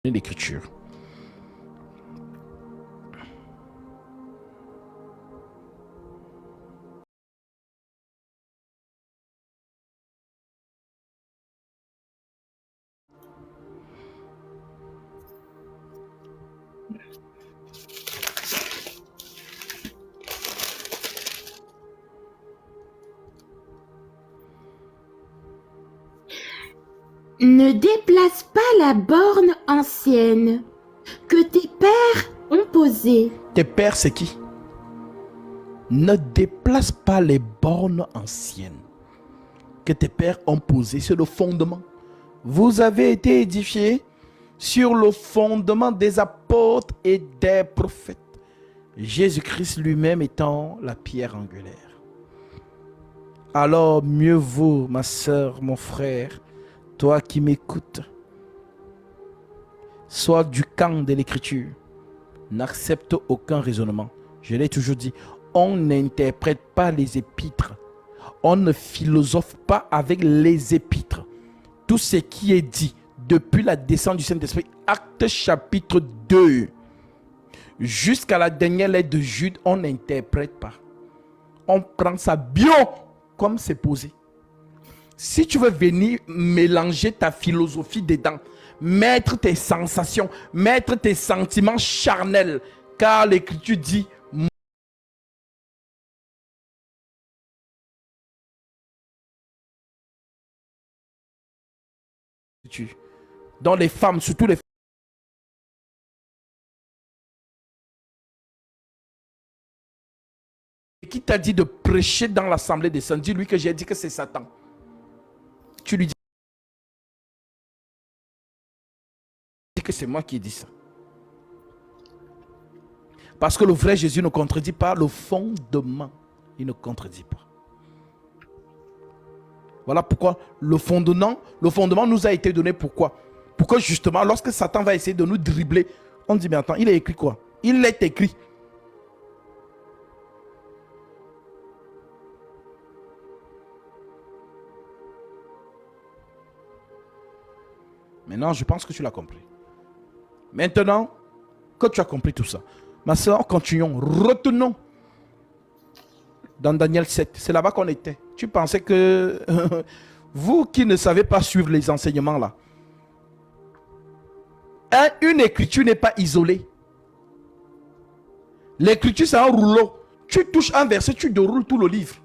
l'écriture. Ne déplace pas la borne ancienne que tes pères ont posée. Tes pères, c'est qui? Ne déplace pas les bornes anciennes que tes pères ont posées sur le fondement. Vous avez été édifiés sur le fondement des apôtres et des prophètes. Jésus-Christ lui-même étant la pierre angulaire. Alors mieux vaut, ma soeur, mon frère, toi qui m'écoutes, sois du camp de l'écriture. N'accepte aucun raisonnement. Je l'ai toujours dit, on n'interprète pas les épîtres. On ne philosophe pas avec les épîtres. Tout ce qui est dit depuis la descente du Saint-Esprit, Actes chapitre 2, jusqu'à la dernière lettre de Jude, on n'interprète pas. On prend ça bio comme c'est posé. Si tu veux venir mélanger ta philosophie dedans, mettre tes sensations, mettre tes sentiments charnels, car l'écriture dit, dans les femmes, surtout les qui t'a dit de prêcher dans l'assemblée des saints, dis-lui que j'ai dit que c'est Satan. Tu lui dis que c'est moi qui ai dit ça. Parce que le vrai Jésus ne contredit pas le fondement. Il ne contredit pas. Voilà pourquoi le fondement nous a été donné. Pourquoi? Pourquoi justement, lorsque Satan va essayer de nous dribbler, on dit, mais attends, il est écrit quoi? Il est écrit. Maintenant, je pense que tu l'as compris. Maintenant que tu as compris tout ça, ma soeur, continuons, retenons dans Daniel 7. C'est là-bas qu'on était. Tu pensais que vous qui ne savez pas suivre les enseignements là, une écriture n'est pas isolée. L'écriture, c'est un rouleau. Tu touches un verset, tu déroules tout le livre.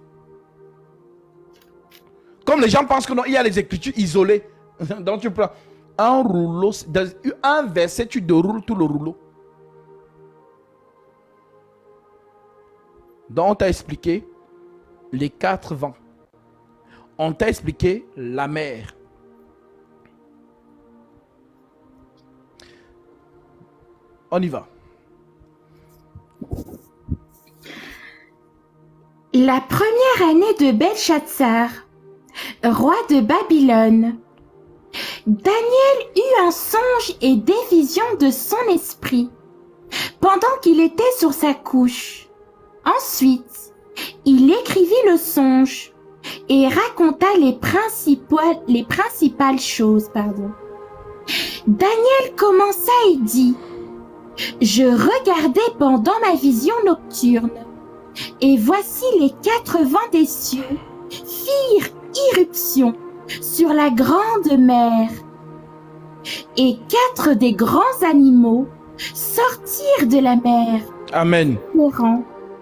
Comme les gens pensent que non, il y a les écritures isolées. Donc tu prends un rouleau, un verset, tu déroules tout le rouleau. Donc on t'a expliqué les 4 vents. On t'a expliqué la mer. On y va. La première année de Belshazzar, roi de Babylone, Daniel eut un songe et des visions de son esprit pendant qu'il était sur sa couche. Ensuite, il écrivit le songe et raconta les principales choses. Daniel commença et dit: Je regardais pendant ma vision nocturne, et voici les 4 vents des cieux firent irruption sur la grande mer, et 4 des grands animaux sortirent de la mer. Amen.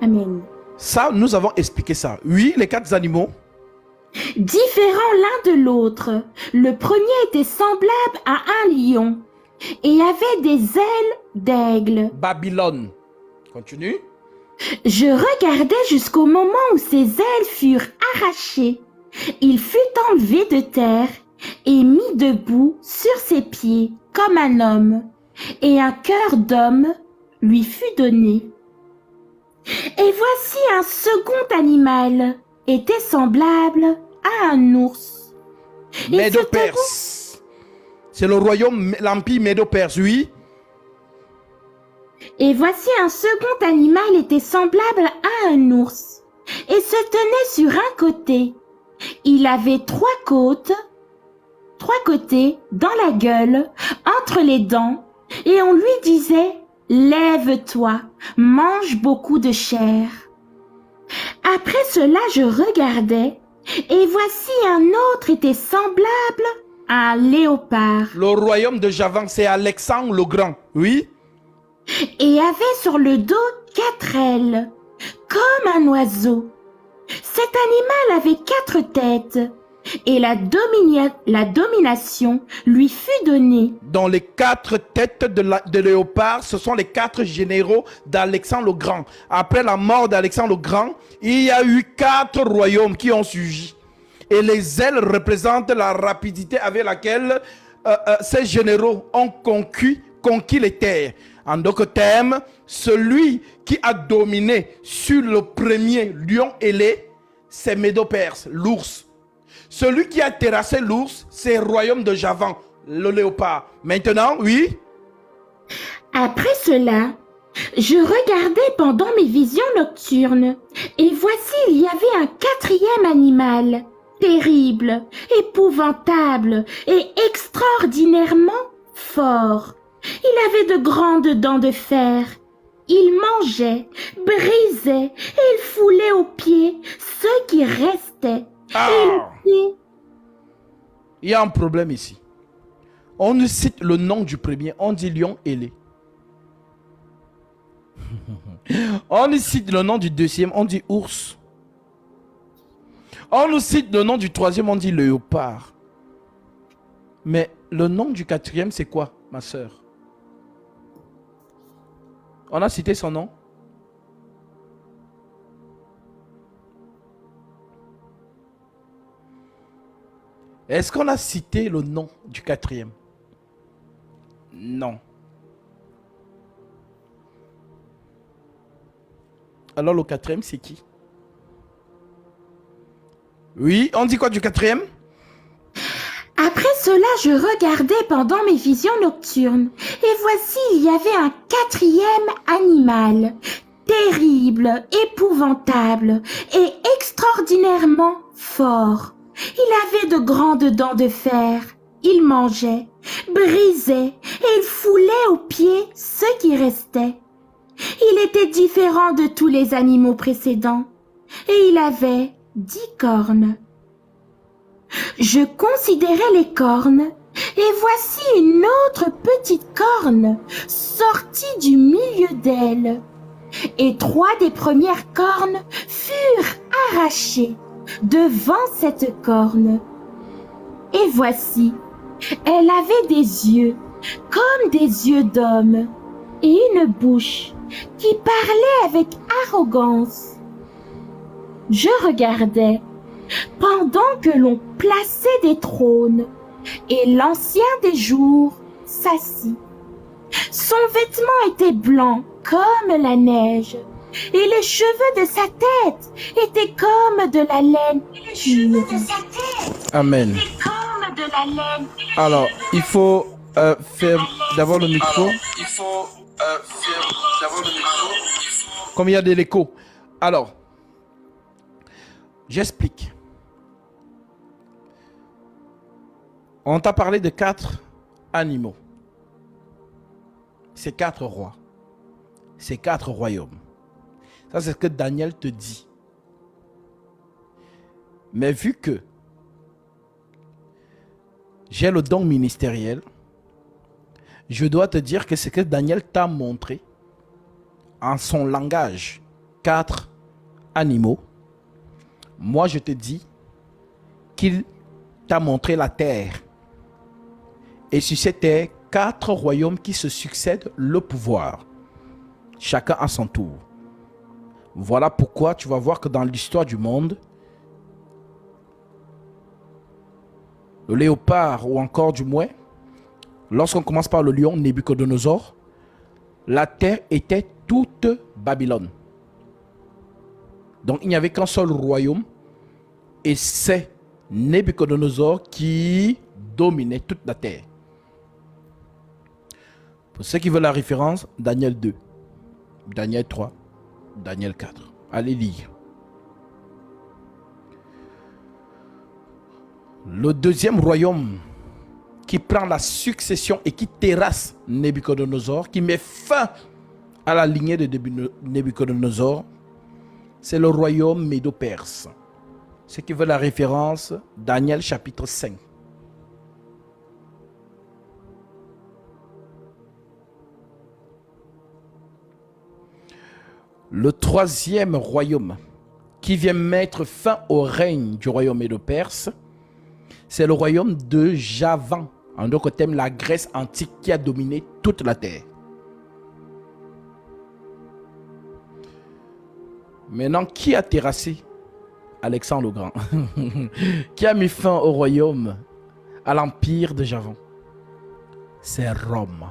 Amen. Ça, nous avons expliqué ça. Oui, les 4 animaux. Différents l'un de l'autre. Le premier était semblable à un lion et avait des ailes d'aigle. Babylone. Continue. Je regardais jusqu'au moment où ses ailes furent arrachées. Il fut enlevé de terre et mis debout sur ses pieds comme un homme, et un cœur d'homme lui fut donné. Et voici un second animal, était semblable à un ours. Médo-Perse. C'est le royaume, l'empire Médo-Perse, oui. Et voici un second animal était semblable à un ours, et se tenait sur un côté. Il avait 3 côtés dans la gueule, entre les dents, et on lui disait: Lève-toi, mange beaucoup de chair. Après cela, je regardais, et voici un autre était semblable à un léopard. Le royaume de Javan, c'est Alexandre le Grand, oui. Et avait sur le dos 4 ailes, comme un oiseau. Cet animal avait 4 têtes, et la domination lui fut donnée. Dans les 4 têtes de léopard, ce sont les 4 généraux d'Alexandre le Grand. Après la mort d'Alexandre le Grand, il y a eu 4 royaumes qui ont surgi. Et les ailes représentent la rapidité avec laquelle ces généraux ont conquis les terres. En d'autres termes, celui qui a dominé sur le premier lion ailé, c'est Médo-Perse, l'ours. Celui qui a terrassé l'ours, c'est le royaume de Javan, le léopard. Maintenant, oui. Après cela, je regardais pendant mes visions nocturnes, et voici il y avait un 4e animal, terrible, épouvantable et extraordinairement fort. Il avait de grandes dents de fer. Il mangeait, brisait et il foulait aux pieds ceux qui restaient. Il y a un problème ici. On ne cite le nom du premier, on dit lion ailé. On nous cite le nom du deuxième, on dit ours. On nous cite le nom du troisième, on dit léopard. Mais le nom du 4e, c'est quoi, ma soeur? On a cité son nom. Est-ce qu'on a cité le nom du quatrième? Non. Alors le quatrième, c'est qui? Oui, on dit quoi du quatrième? Après cela, je regardais pendant mes visions nocturnes, et voici il y avait un quatrième animal, terrible, épouvantable et extraordinairement fort. Il avait de grandes dents de fer, il mangeait, brisait et il foulait aux pieds ce qui restait. Il était différent de tous les animaux précédents, et il avait 10 cornes. Je considérais les cornes, et voici une autre petite corne sortie du milieu d'elle. Et 3 des premières cornes furent arrachées devant cette corne. Et voici, elle avait des yeux comme des yeux d'homme, et une bouche qui parlait avec arrogance. Je regardais pendant que l'on plaçait des trônes, et l'ancien des jours s'assit. Son vêtement était blanc comme la neige, et les cheveux de sa tête étaient comme de la laine pure. Amen. Alors, il faut faire d'abord le micro. Comme il y a de l'écho. Alors, j'explique. On t'a parlé de 4 animaux. C'est 4 rois. C'est 4 royaumes. Ça, c'est ce que Daniel te dit. Mais vu que j'ai le don ministériel, je dois te dire que ce que Daniel t'a montré en son langage, 4 animaux, moi je te dis qu'il t'a montré la terre. Et sur cette terre, 4 royaumes qui se succèdent le pouvoir. Chacun à son tour. Voilà pourquoi tu vas voir que dans l'histoire du monde, le léopard ou encore du moins, lorsqu'on commence par le lion Nabucodonosor, la terre était toute Babylone. Donc il n'y avait qu'un seul royaume et c'est Nabucodonosor qui dominait toute la terre. Pour ceux qui veulent la référence, Daniel 2, Daniel 3, Daniel 4. Allez lire. Le deuxième royaume qui prend la succession et qui terrasse Nabucodonosor, qui met fin à la lignée de Nabucodonosor, c'est le royaume médo-perse. Ceux qui veulent la référence, Daniel chapitre 5. Le troisième royaume qui vient mettre fin au règne du royaume médo-perse, c'est le royaume de Javan, en d'autres termes la Grèce antique qui a dominé toute la terre. Maintenant, qui a terrassé Alexandre le Grand? Qui a mis fin au royaume, à l'empire de Javan? C'est Rome.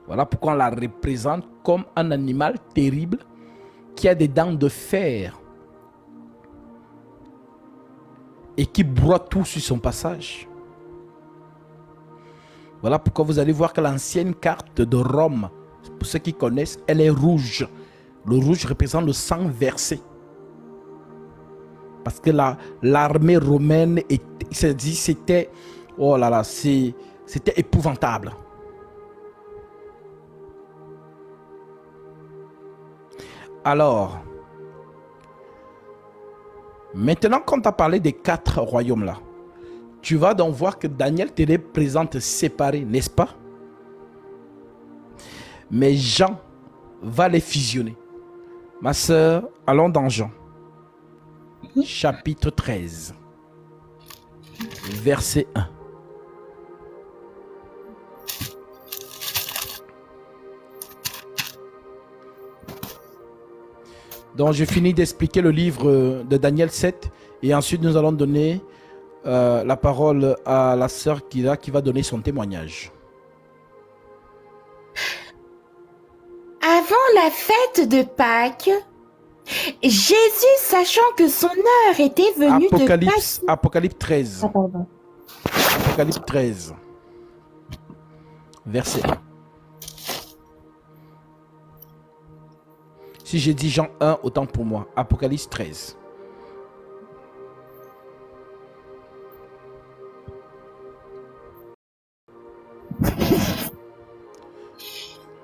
Voilà pourquoi on la représente comme un animal terrible qui a des dents de fer et qui broie tout sur son passage. Voilà pourquoi vous allez voir que l'ancienne carte de Rome, pour ceux qui connaissent, elle est rouge. Le rouge représente le sang versé. Parce que l'armée romaine, c'était, oh là là, c'était épouvantable. Alors, maintenant qu'on t'a parlé des 4 royaumes là, tu vas donc voir que Daniel te les présente séparés, n'est-ce pas? Mais Jean va les fusionner. Ma sœur, allons dans Jean. Chapitre 13. Verset 1. Donc, j'ai fini d'expliquer le livre de Daniel 7 et ensuite nous allons donner la parole à la sœur qui va donner son témoignage. Avant la fête de Pâques, Jésus, sachant que son heure était venue de passer... Apocalypse 13. Ah, pardon. Apocalypse 13. Verset 1. Si j'ai dit Jean 1, autant pour moi. Apocalypse 13.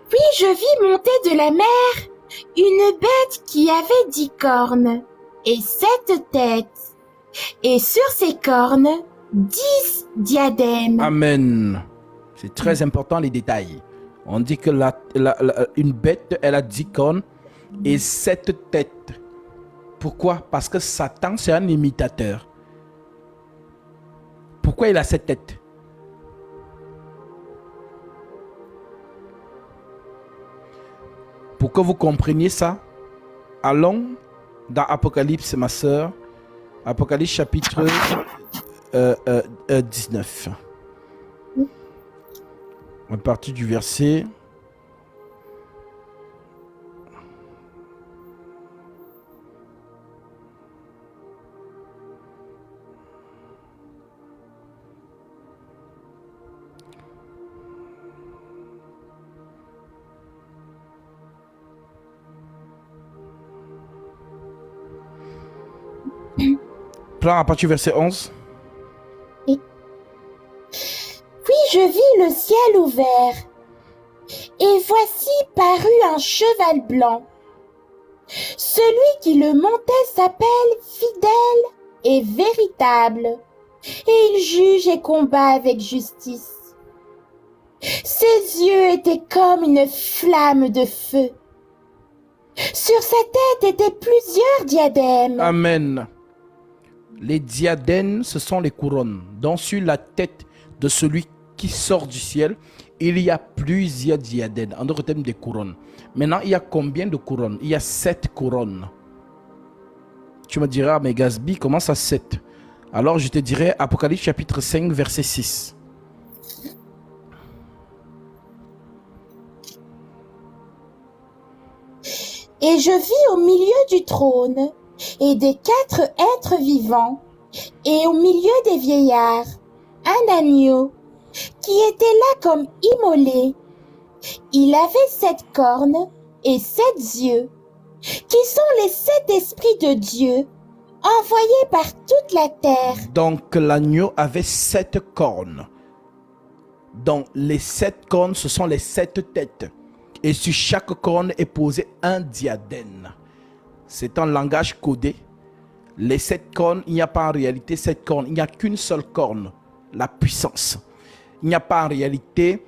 Puis je vis monter de la mer une bête qui avait 10 cornes et 7 têtes, et sur ses cornes 10 diadèmes. Amen. C'est très important les détails. On dit que une bête, elle a 10 cornes et 7 têtes. Pourquoi? Parce que Satan, c'est un imitateur. Pourquoi il a 7 têtes? Pour que vous compreniez ça, allons dans Apocalypse, ma soeur. Apocalypse chapitre 19. À partir du verset... Plan à partir du verset 11. Puis je vis le ciel ouvert, et voici parut un cheval blanc. Celui qui le montait s'appelle Fidèle et Véritable, et il juge et combat avec justice. Ses yeux étaient comme une flamme de feu. Sur sa tête étaient plusieurs diadèmes. Amen. Les diadèmes, ce sont les couronnes. Donc sur la tête de celui qui sort du ciel, il y a plusieurs diadèmes. En d'autres termes, des couronnes. Maintenant, il y a combien de couronnes? Il y a 7 couronnes. Tu me diras, mais Gasby, comment ça 7? Alors je te dirai Apocalypse chapitre 5, verset 6. Et je vis au milieu du trône et des 4 êtres vivants, et au milieu des vieillards, un agneau qui était là comme immolé. Il avait 7 cornes et 7 yeux, qui sont les 7 esprits de Dieu, envoyés par toute la terre. Donc l'agneau avait 7 cornes. Donc les 7 cornes, ce sont les 7 têtes. Et sur chaque corne est posé un diadème. C'est un langage codé. Les 7 cornes, il n'y a pas en réalité 7 cornes. Il n'y a qu'une seule corne, la puissance. Il n'y a pas en réalité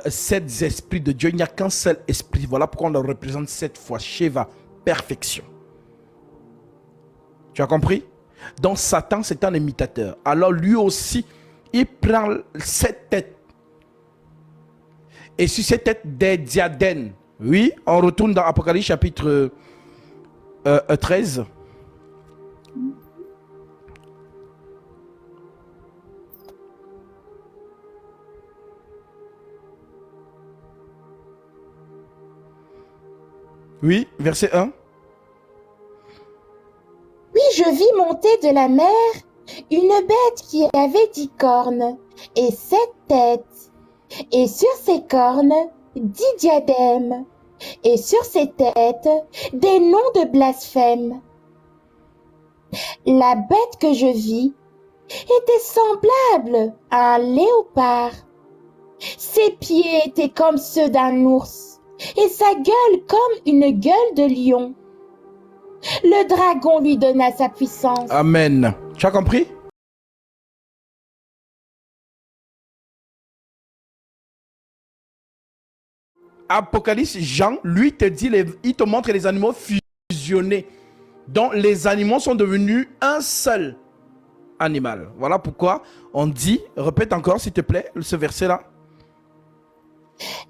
7 esprits de Dieu. Il n'y a qu'un seul esprit. Voilà pourquoi on le représente 7 fois. Sheva, perfection. Tu as compris? Donc Satan, c'est un imitateur. Alors lui aussi, il prend 7 têtes. Et sur cette tête des diadèmes. Oui, on retourne dans Apocalypse chapitre 13. Oui, verset 1. Puis je vis monter de la mer une bête qui avait 10 cornes et 7 têtes. Et sur ses cornes, 10 diadèmes, et sur ses têtes, des noms de blasphème. La bête que je vis était semblable à un léopard. Ses pieds étaient comme ceux d'un ours, et sa gueule comme une gueule de lion. Le dragon lui donna sa puissance. Amen. Tu as compris? Apocalypse, Jean, lui te dit, il te montre les animaux fusionnés. Donc les animaux sont devenus un seul animal. Voilà pourquoi on dit, répète encore s'il te plaît, ce verset-là.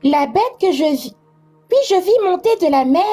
La bête que je vis, Puis je vis monter de la mer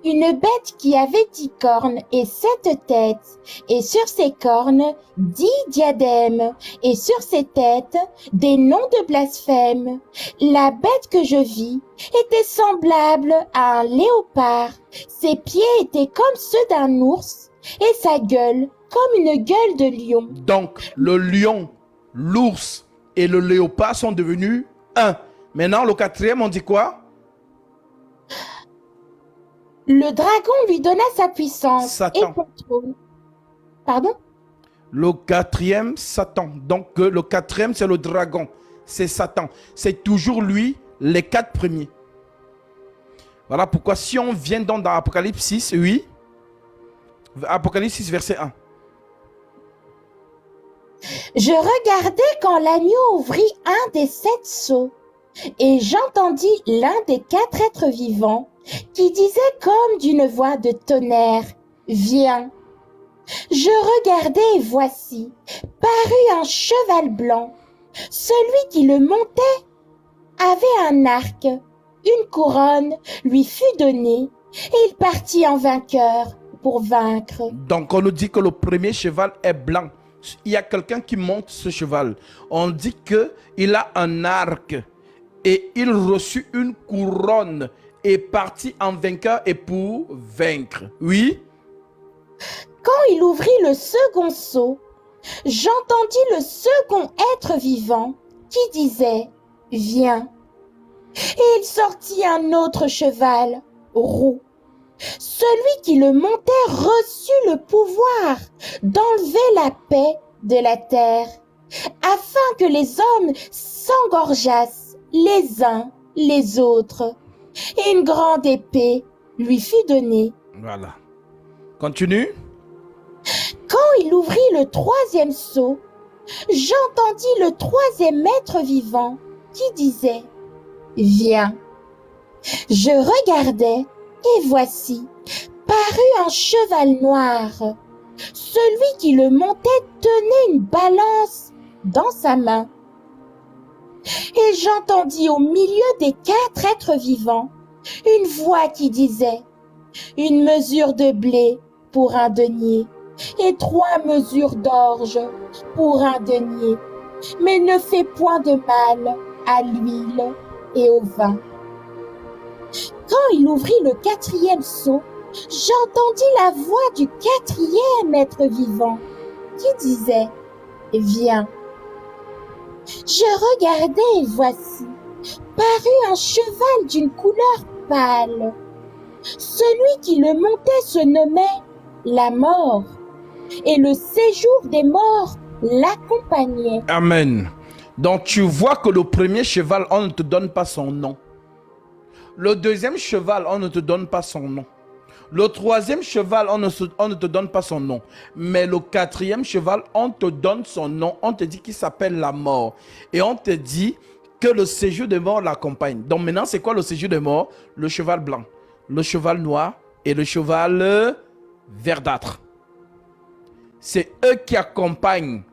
une bête qui avait 10 cornes et 7 têtes, et sur ses cornes 10 diadèmes, et sur ses têtes des noms de blasphème. La bête que je vis était semblable à un léopard. Ses pieds étaient comme ceux d'un ours, et sa gueule comme une gueule de lion. Donc, le lion, l'ours et le léopard sont devenus un. Maintenant, le quatrième, on dit quoi? Le dragon lui donna sa puissance Satan. et contrôle. Pardon? Le quatrième, Satan. Donc, le quatrième, c'est le dragon. C'est Satan. C'est toujours lui, les 4 premiers. Voilà pourquoi, si on vient donc dans Apocalypse 6, oui. Apocalypse 6, verset 1. Je regardai quand l'agneau ouvrit un des 7 sceaux, et j'entendis l'un des 4 êtres vivants qui disait comme d'une voix de tonnerre, « Viens !» Je regardai et voici, parut un cheval blanc. Celui qui le montait avait un arc, une couronne lui fut donnée, et il partit en vainqueur pour vaincre. Donc, on nous dit que le premier cheval est blanc. Il y a quelqu'un qui monte ce cheval. On dit qu'il a un arc et il reçut une couronne et partit en vainqueur et pour vaincre. Oui. Quand il ouvrit le second sceau, j'entendis le second être vivant qui disait « Viens !» Et il sortit un autre cheval, roux. Celui qui le montait reçut le pouvoir d'enlever la paix de la terre, afin que les hommes s'engorgeassent les uns les autres. Et une grande épée lui fut donnée. Voilà. Continue. Quand il ouvrit le troisième sceau, j'entendis le troisième être vivant qui disait « Viens !» Je regardai et voici, parut un cheval noir. Celui qui le montait tenait une balance dans sa main. Et j'entendis au milieu des 4 êtres vivants une voix qui disait « Une mesure de blé pour un denier et 3 mesures d'orge pour un denier, mais ne fais point de mal à l'huile et au vin. » Quand il ouvrit le 4e sceau, j'entendis la voix du 4e être vivant qui disait « Viens !» Je regardai et voici, parut un cheval d'une couleur pâle. Celui qui le montait se nommait la mort, et le séjour des morts l'accompagnait. Amen. Donc tu vois que le premier cheval, on ne te donne pas son nom. Le deuxième cheval, on ne te donne pas son nom. Le troisième cheval, on ne te donne pas son nom. Mais le 4e cheval, on te donne son nom. On te dit qu'il s'appelle la mort. Et on te dit que le séjour des morts l'accompagne. Donc maintenant, c'est quoi le séjour des morts? Le cheval blanc, le cheval noir et le cheval verdâtre. C'est eux qui accompagnent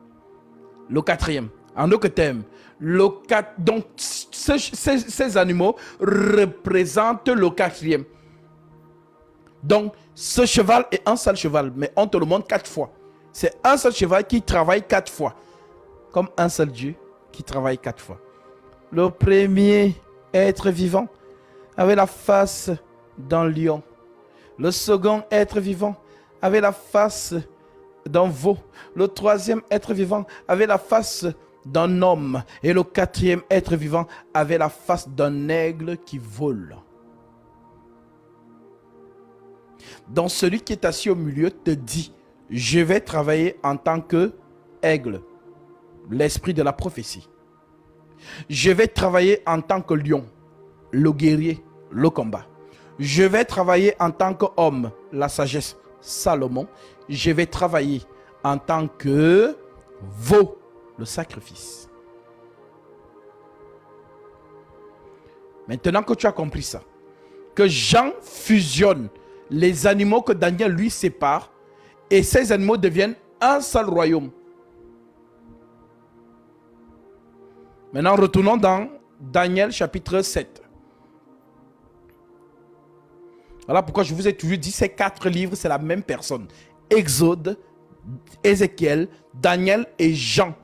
le 4e. En autre terme, donc ces animaux représentent le 4e. Donc, ce cheval est un seul cheval, mais on te le montre 4 fois. C'est un seul cheval qui travaille 4 fois. Comme un seul Dieu qui travaille 4 fois. Le premier être vivant avait la face d'un lion. Le second être vivant avait la face d'un veau. Le troisième être vivant avait la face d'un homme. Et le 4e être vivant avait la face d'un aigle qui vole. Donc celui qui est assis au milieu te dit, je vais travailler en tant que aigle, l'esprit de la prophétie. Je vais travailler en tant que lion, le guerrier, le combat. Je vais travailler en tant qu'homme, la sagesse, Salomon. Je vais travailler en tant que veau, le sacrifice. Maintenant que tu as compris ça, que Jean fusionne les animaux que Daniel lui sépare, et ces animaux deviennent un seul royaume. Maintenant, retournons dans Daniel chapitre 7. Voilà pourquoi je vous ai toujours dit, ces 4 livres, c'est la même personne. Exode, Ézéchiel, Daniel et Jean.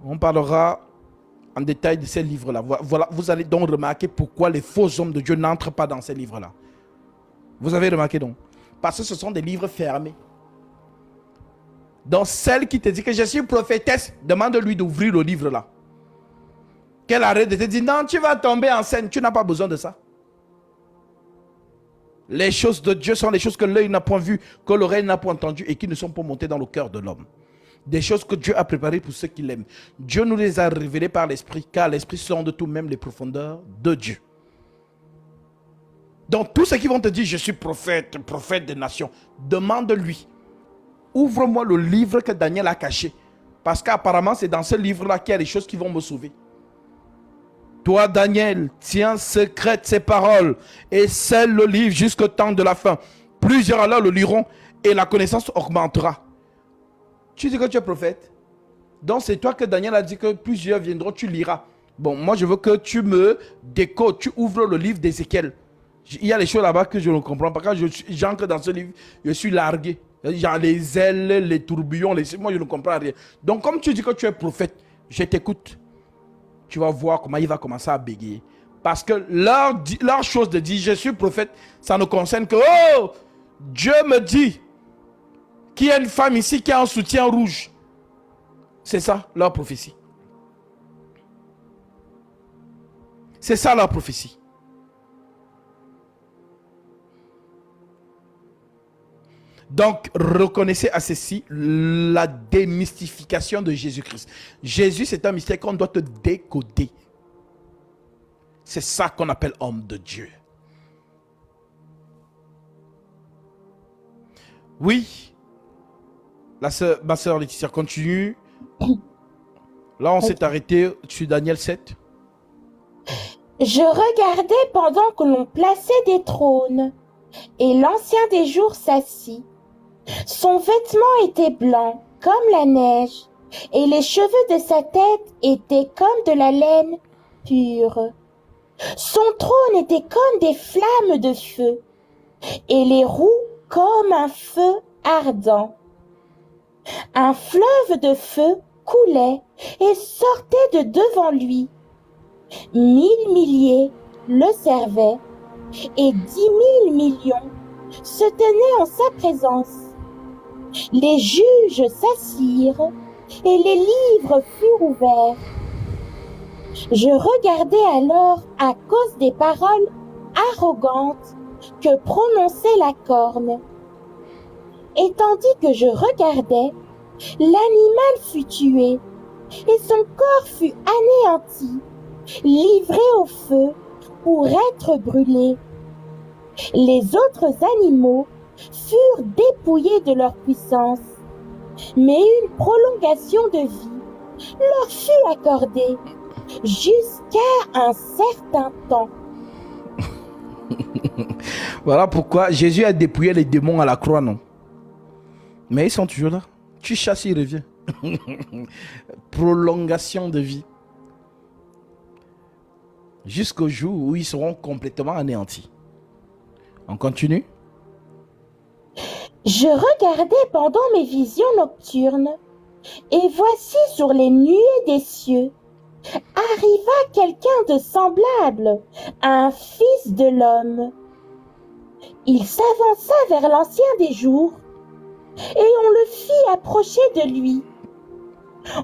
On parlera en détail de ces livres-là. Voilà, vous allez donc remarquer pourquoi les faux hommes de Dieu n'entrent pas dans ces livres-là. Vous avez remarqué donc? Parce que ce sont des livres fermés. Donc celle qui te dit que je suis prophétesse, demande-lui d'ouvrir le livre là. Qu'elle arrête de te dire non, tu vas tomber enceinte. Tu n'as pas besoin de ça. Les choses de Dieu sont les choses que l'œil n'a point vues, que l'oreille n'a point entendues et qui ne sont pas montées dans le cœur de l'homme. Des choses que Dieu a préparées pour ceux qui l'aiment. Dieu nous les a révélées par l'Esprit, car l'Esprit sonde tout même les profondeurs de Dieu. Donc tous ceux qui vont te dire je suis prophète, prophète des nations, demande-lui. Ouvre-moi le livre que Daniel a caché. Parce qu'apparemment c'est dans ce livre-là qu'il y a des choses qui vont me sauver. Toi, Daniel, tiens secrète ces paroles et scelle le livre jusqu'au temps de la fin. Plusieurs alors le liront et la connaissance augmentera. Tu dis que tu es prophète. Donc c'est toi que Daniel a dit que plusieurs viendront, tu liras. Bon, moi je veux que tu me décodes, tu ouvres le livre d'Ézéchiel. Il y a des choses là-bas que je ne comprends pas. Quand j'entre dans ce livre, je suis largué. Genre les ailes, les tourbillons, moi je ne comprends rien. Donc comme tu dis que tu es prophète, je t'écoute. Tu vas voir comment il va commencer à bégayer. Parce que leur chose de dire je suis prophète, ça ne concerne que oh, Dieu me dit qu'il y a une femme ici qui a un soutien rouge. C'est ça leur prophétie. C'est ça leur prophétie. Donc, reconnaissez à ceci la démystification de Jésus-Christ. Jésus, c'est un mystère qu'on doit te décoder. C'est ça qu'on appelle homme de Dieu. Oui, ma soeur Laetitia continue. Là, on s'est arrêté sur Daniel 7. Je regardais pendant que l'on plaçait des trônes, et l'ancien des jours s'assit. Son vêtement était blanc comme la neige, et les cheveux de sa tête étaient comme de la laine pure. Son trône était comme des flammes de feu, et les roues comme un feu ardent. Un fleuve de feu coulait et sortait de devant lui. 1000 milliers le servaient, et 10 000 millions se tenaient en sa présence. Les juges s'assirent et les livres furent ouverts. Je regardais alors à cause des paroles arrogantes que prononçait la corne. Et tandis que je regardais, l'animal fut tué et son corps fut anéanti, livré au feu pour être brûlé. Les autres animaux furent dépouillés de leur puissance, mais une prolongation de vie leur fut accordée jusqu'à un certain temps. Voilà pourquoi Jésus a dépouillé les démons à la croix, non? Mais ils sont toujours là. Tu chasses, il revient. Prolongation de vie. Jusqu'au jour où ils seront complètement anéantis. On continue? Je regardais pendant mes visions nocturnes, et voici sur les nuées des cieux, arriva quelqu'un de semblable à un fils de l'homme. Il s'avança vers l'ancien des jours, et on le fit approcher de lui.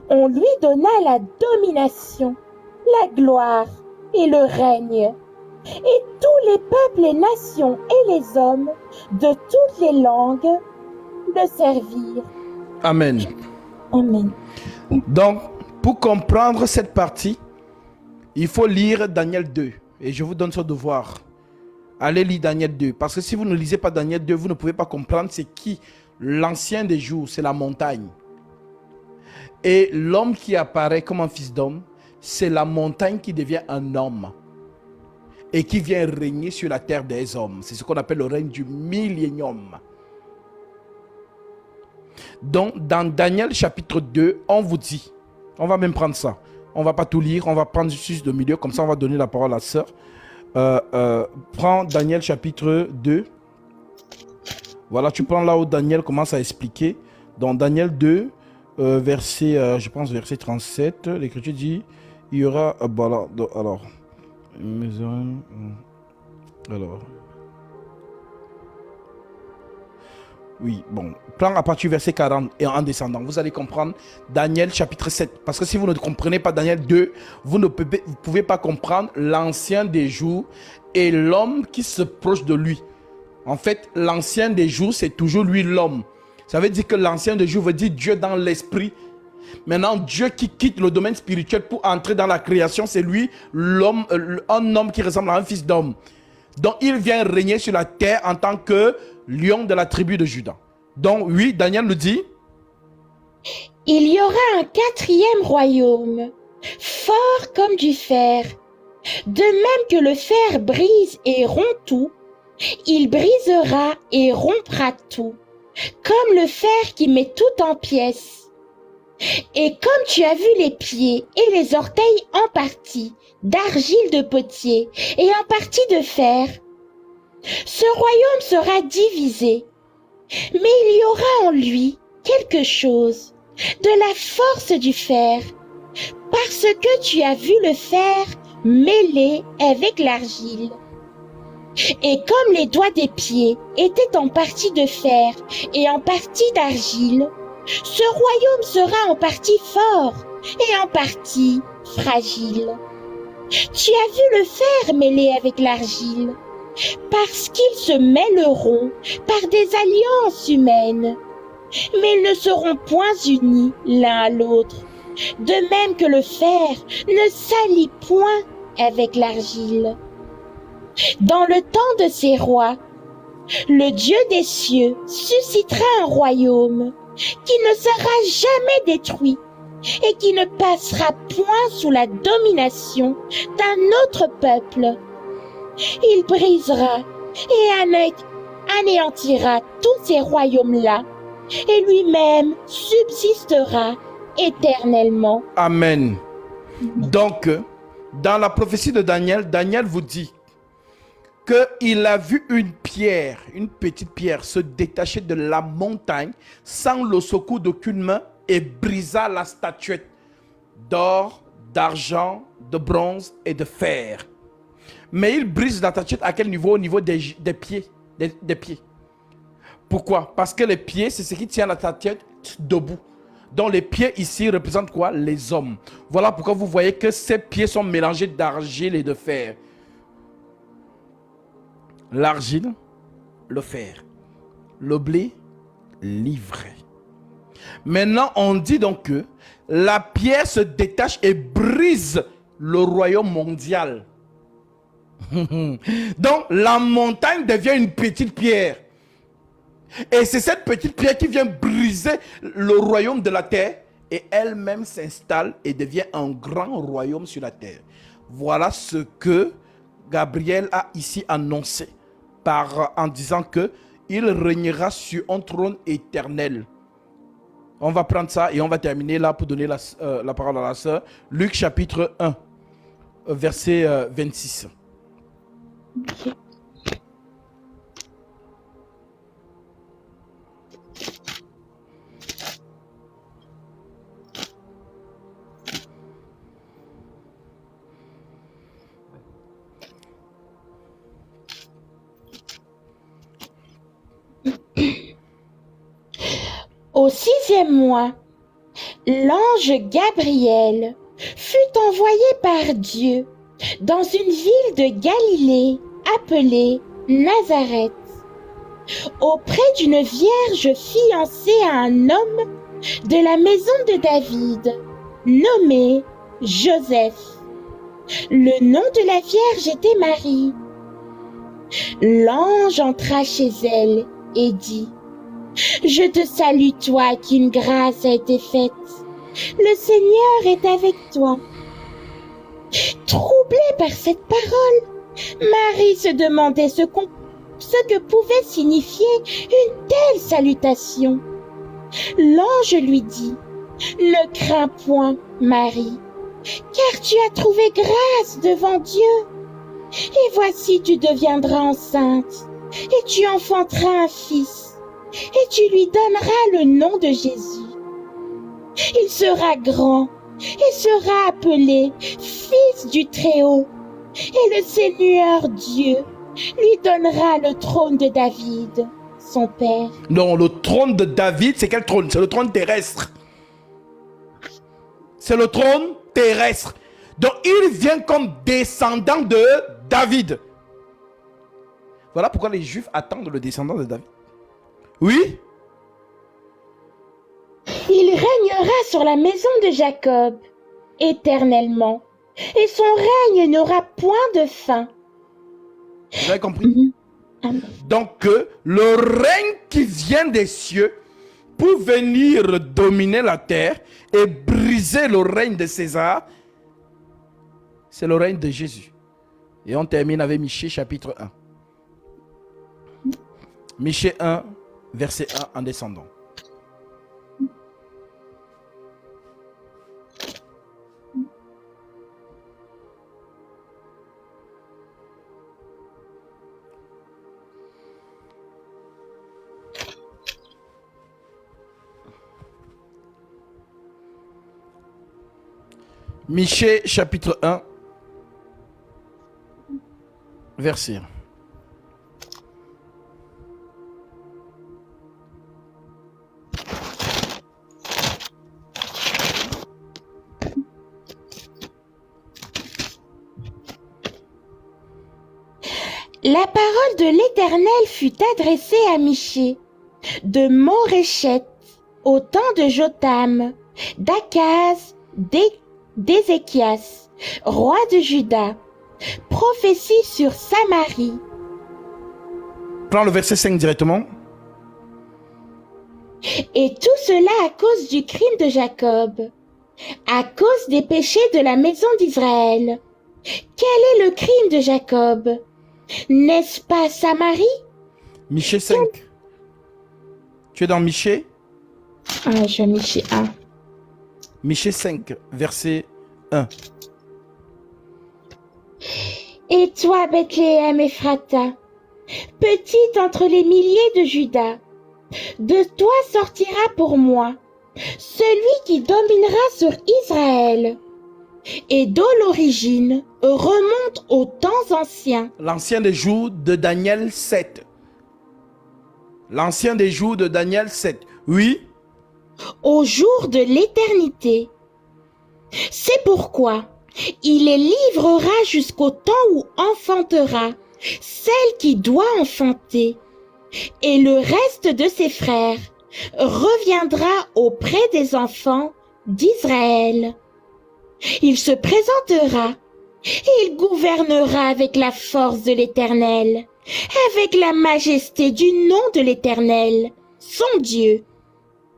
On lui donna la domination, la gloire et le règne. Et tous les peuples, les nations et les hommes de toutes les langues le servirent. Amen. Amen. Donc, pour comprendre cette partie, il faut lire Daniel 2. Et je vous donne ce devoir. Allez lire Daniel 2. Parce que si vous ne lisez pas Daniel 2, vous ne pouvez pas comprendre c'est qui l'ancien des jours, c'est la montagne. Et l'homme qui apparaît comme un fils d'homme, c'est la montagne qui devient un homme. Et qui vient régner sur la terre des hommes. C'est ce qu'on appelle le règne du millénium. Donc, dans Daniel chapitre 2, on vous dit, on va même prendre ça. On ne va pas tout lire, on va prendre juste le milieu, comme ça on va donner la parole à la sœur. Prends Daniel chapitre 2. Voilà, tu prends là où Daniel commence à expliquer. Dans Daniel 2, verset, je pense verset 37, l'Écriture dit, il y aura, voilà, alors, oui, bon, prends à partir du verset 40 et en descendant, vous allez comprendre Daniel chapitre 7. Parce que si vous ne comprenez pas Daniel 2, vous ne pouvez pas comprendre l'ancien des jours et l'homme qui se proche de lui. En fait, l'ancien des jours, c'est toujours lui l'homme. Ça veut dire que l'ancien des jours veut dire Dieu dans l'esprit. Maintenant, Dieu qui quitte le domaine spirituel pour entrer dans la création, c'est lui l'homme, un homme qui ressemble à un fils d'homme. Donc, il vient régner sur la terre en tant que lion de la tribu de Juda. Donc, oui, Daniel nous dit, il y aura un quatrième royaume, fort comme du fer. De même que le fer brise et rompt tout, il brisera et rompra tout, comme le fer qui met tout en pièces. Et comme tu as vu les pieds et les orteils en partie d'argile de potier et en partie de fer, ce royaume sera divisé, mais il y aura en lui quelque chose de la force du fer, parce que tu as vu le fer mêlé avec l'argile. Et comme les doigts des pieds étaient en partie de fer et en partie d'argile, ce royaume sera en partie fort et en partie fragile. Tu as vu le fer mêlé avec l'argile, parce qu'ils se mêleront par des alliances humaines, mais ils ne seront point unis l'un à l'autre, de même que le fer ne s'allie point avec l'argile. Dans le temps de ces rois, le Dieu des cieux suscitera un royaume qui ne sera jamais détruit et qui ne passera point sous la domination d'un autre peuple. Il brisera et anéantira tous ces royaumes-là et lui-même subsistera éternellement. Amen. Donc, dans la prophétie de Daniel, Daniel vous dit qu'il a vu une pierre, une petite pierre se détacher de la montagne sans le secours d'aucune main et brisa la statuette d'or, d'argent, de bronze et de fer. Mais il brise la statuette à quel niveau? Au niveau des pieds, des pieds. Pourquoi? Parce que les pieds, c'est ce qui tient la statuette debout. Donc les pieds ici représentent quoi? Les hommes. Voilà pourquoi vous voyez que ces pieds sont mélangés d'argile et de fer. L'argile, le fer, le blé, l'ivraie. Maintenant, on dit donc que la pierre se détache et brise le royaume mondial. Donc, la montagne devient une petite pierre. Et c'est cette petite pierre qui vient briser le royaume de la terre et elle-même s'installe et devient un grand royaume sur la terre. Voilà ce que Gabriel a ici annoncé en disant que il régnera sur un trône éternel. On va prendre ça et on va terminer là pour donner la parole à la sœur. Luc chapitre 1, verset 26. Okay. Au 6e mois, l'ange Gabriel fut envoyé par Dieu dans une ville de Galilée appelée Nazareth, auprès d'une vierge fiancée à un homme de la maison de David, nommé Joseph. Le nom de la vierge était Marie. L'ange entra chez elle et dit: Je te salue, toi à qui une grâce a été faite. Le Seigneur est avec toi. Troublée par cette parole, Marie se demandait ce que pouvait signifier une telle salutation. L'ange lui dit: Ne crains point, Marie, car tu as trouvé grâce devant Dieu. Et voici, tu deviendras enceinte, et tu enfanteras un fils. et tu lui donneras le nom de Jésus. Il sera grand et sera appelé Fils du Très-Haut. Et le Seigneur Dieu lui donnera le trône de David, son père. Non, le trône de David, c'est quel trône? C'est le trône terrestre. C'est le trône terrestre. Donc, il vient comme descendant de David. Voilà pourquoi les Juifs attendent le descendant de David. Oui? Il régnera sur la maison de Jacob éternellement, et son règne n'aura point de fin. Vous avez compris? Amen. Donc, le règne qui vient des cieux pour venir dominer la terre et briser le règne de César, c'est le règne de Jésus. Et on termine avec Michée chapitre 1. Michée 1, verset 1 en descendant. Michée chapitre 1, verset 1. La parole de l'Éternel fut adressée à Michée, de Moréchet, au temps de Jotam, d'Akaz, d'Ézéchias, roi de Juda, prophétie sur Samarie. Prends le verset 5 directement. Et tout cela à cause du crime de Jacob, à cause des péchés de la maison d'Israël. Quel est le crime de Jacob? N'est-ce pas Samarie? Michée 5. Tu es dans Michée? Ah, je Michée 1. Michée 5, verset 1. Et toi, Bethléem Ephrata, petite entre les milliers de Juda, de toi sortira pour moi celui qui dominera sur Israël, et dont l'origine remonte aux temps anciens. L'ancien des jours de Daniel 7. L'ancien des jours de Daniel 7. Oui. Au jour de l'éternité. C'est pourquoi il les livrera jusqu'au temps où enfantera celle qui doit enfanter, et le reste de ses frères reviendra auprès des enfants d'Israël. Il se présentera et il gouvernera avec la force de l'Éternel, avec la majesté du nom de l'Éternel, son Dieu.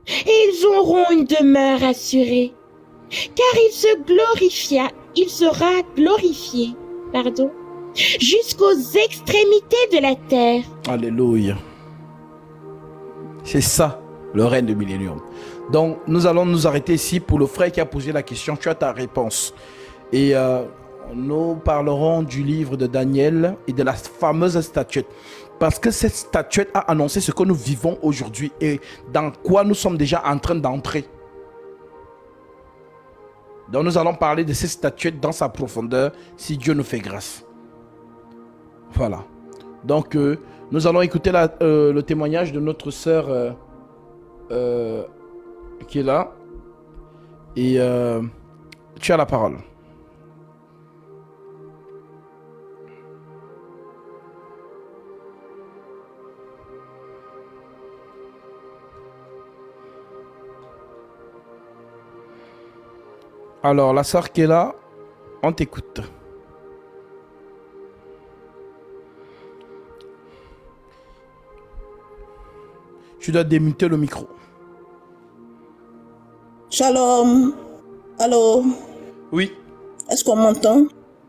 Et ils auront une demeure assurée, car il sera glorifié, jusqu'aux extrémités de la terre. Alléluia. C'est ça, le règne du millénium. Donc, nous allons nous arrêter ici pour le frère qui a posé la question. Tu as ta réponse. Et nous parlerons du livre de Daniel et de la fameuse statuette. Parce que cette statuette a annoncé ce que nous vivons aujourd'hui et dans quoi nous sommes déjà en train d'entrer. Donc, nous allons parler de cette statuette dans sa profondeur si Dieu nous fait grâce. Voilà. Donc, nous allons écouter le témoignage de notre sœur qui est là. Et tu as la parole. Alors, la sœur qui est là, on t'écoute. Tu dois démuter le micro. Shalom. Allô. Oui. Est-ce qu'on m'entend?